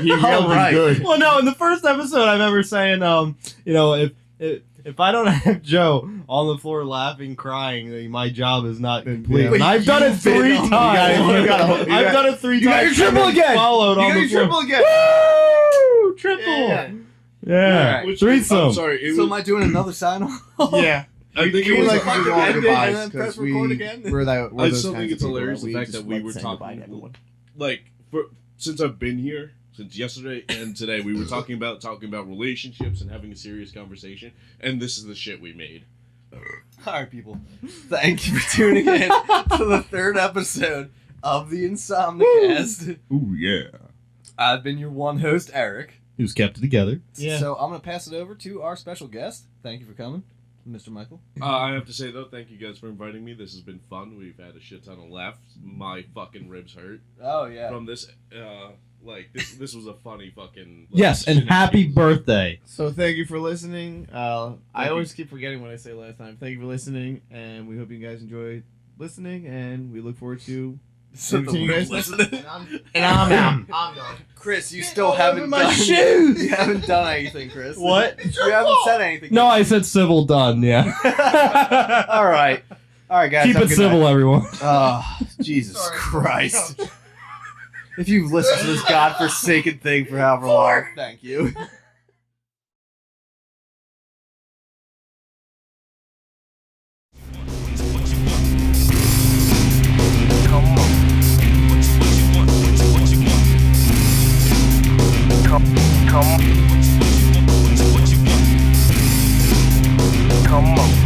he yelled right. good. Well, no, in the first episode, I remember saying, if I don't have Joe on the floor laughing, crying, then my job is not complete. Yeah. And I've done it 3 times. I've done it 3 you got times. your triple and then again. Followed You on got the your floor. triple again. Woo! Triple. Yeah. Yeah. Alright. Threesome. I'm sorry. It So was, am I doing another sign off? Yeah. I think We it was like like to do to all end it goodbyes and then press because record again? we're I those still kinds think it's of people hilarious that the we fact just that we like were saying talking goodbye to everyone. like since I've been here, since yesterday and today, we were talking about relationships and having a serious conversation, and this is the shit we made. Alright, people. Thank you for tuning in to the third episode of the Insomnicast. Ooh, yeah. I've been your one host, Eric. Who's kept it together. Yeah. So I'm going to pass it over to our special guest. Thank you for coming, Mr. Michael. I have to say though, thank you guys for inviting me. This has been fun. We've had a shit ton of laughs. My fucking ribs hurt Oh, yeah. from this. This was a funny fucking. Yes, and happy birthday. So thank you for listening. I you. always keep forgetting what I say last time. Thank you for listening, and we hope you guys enjoy listening, and we look forward to So seeing you guys next listening. And I'm done. Chris, you still haven't my done shoes! You haven't done anything, Chris. What? You haven't said anything. No, I said civil done, yeah. All right. All right, guys. Keep have a it good civil, night. everyone. Oh, Jesus Christ. If you've listened to this godforsaken thing for however long, thank you. Come on.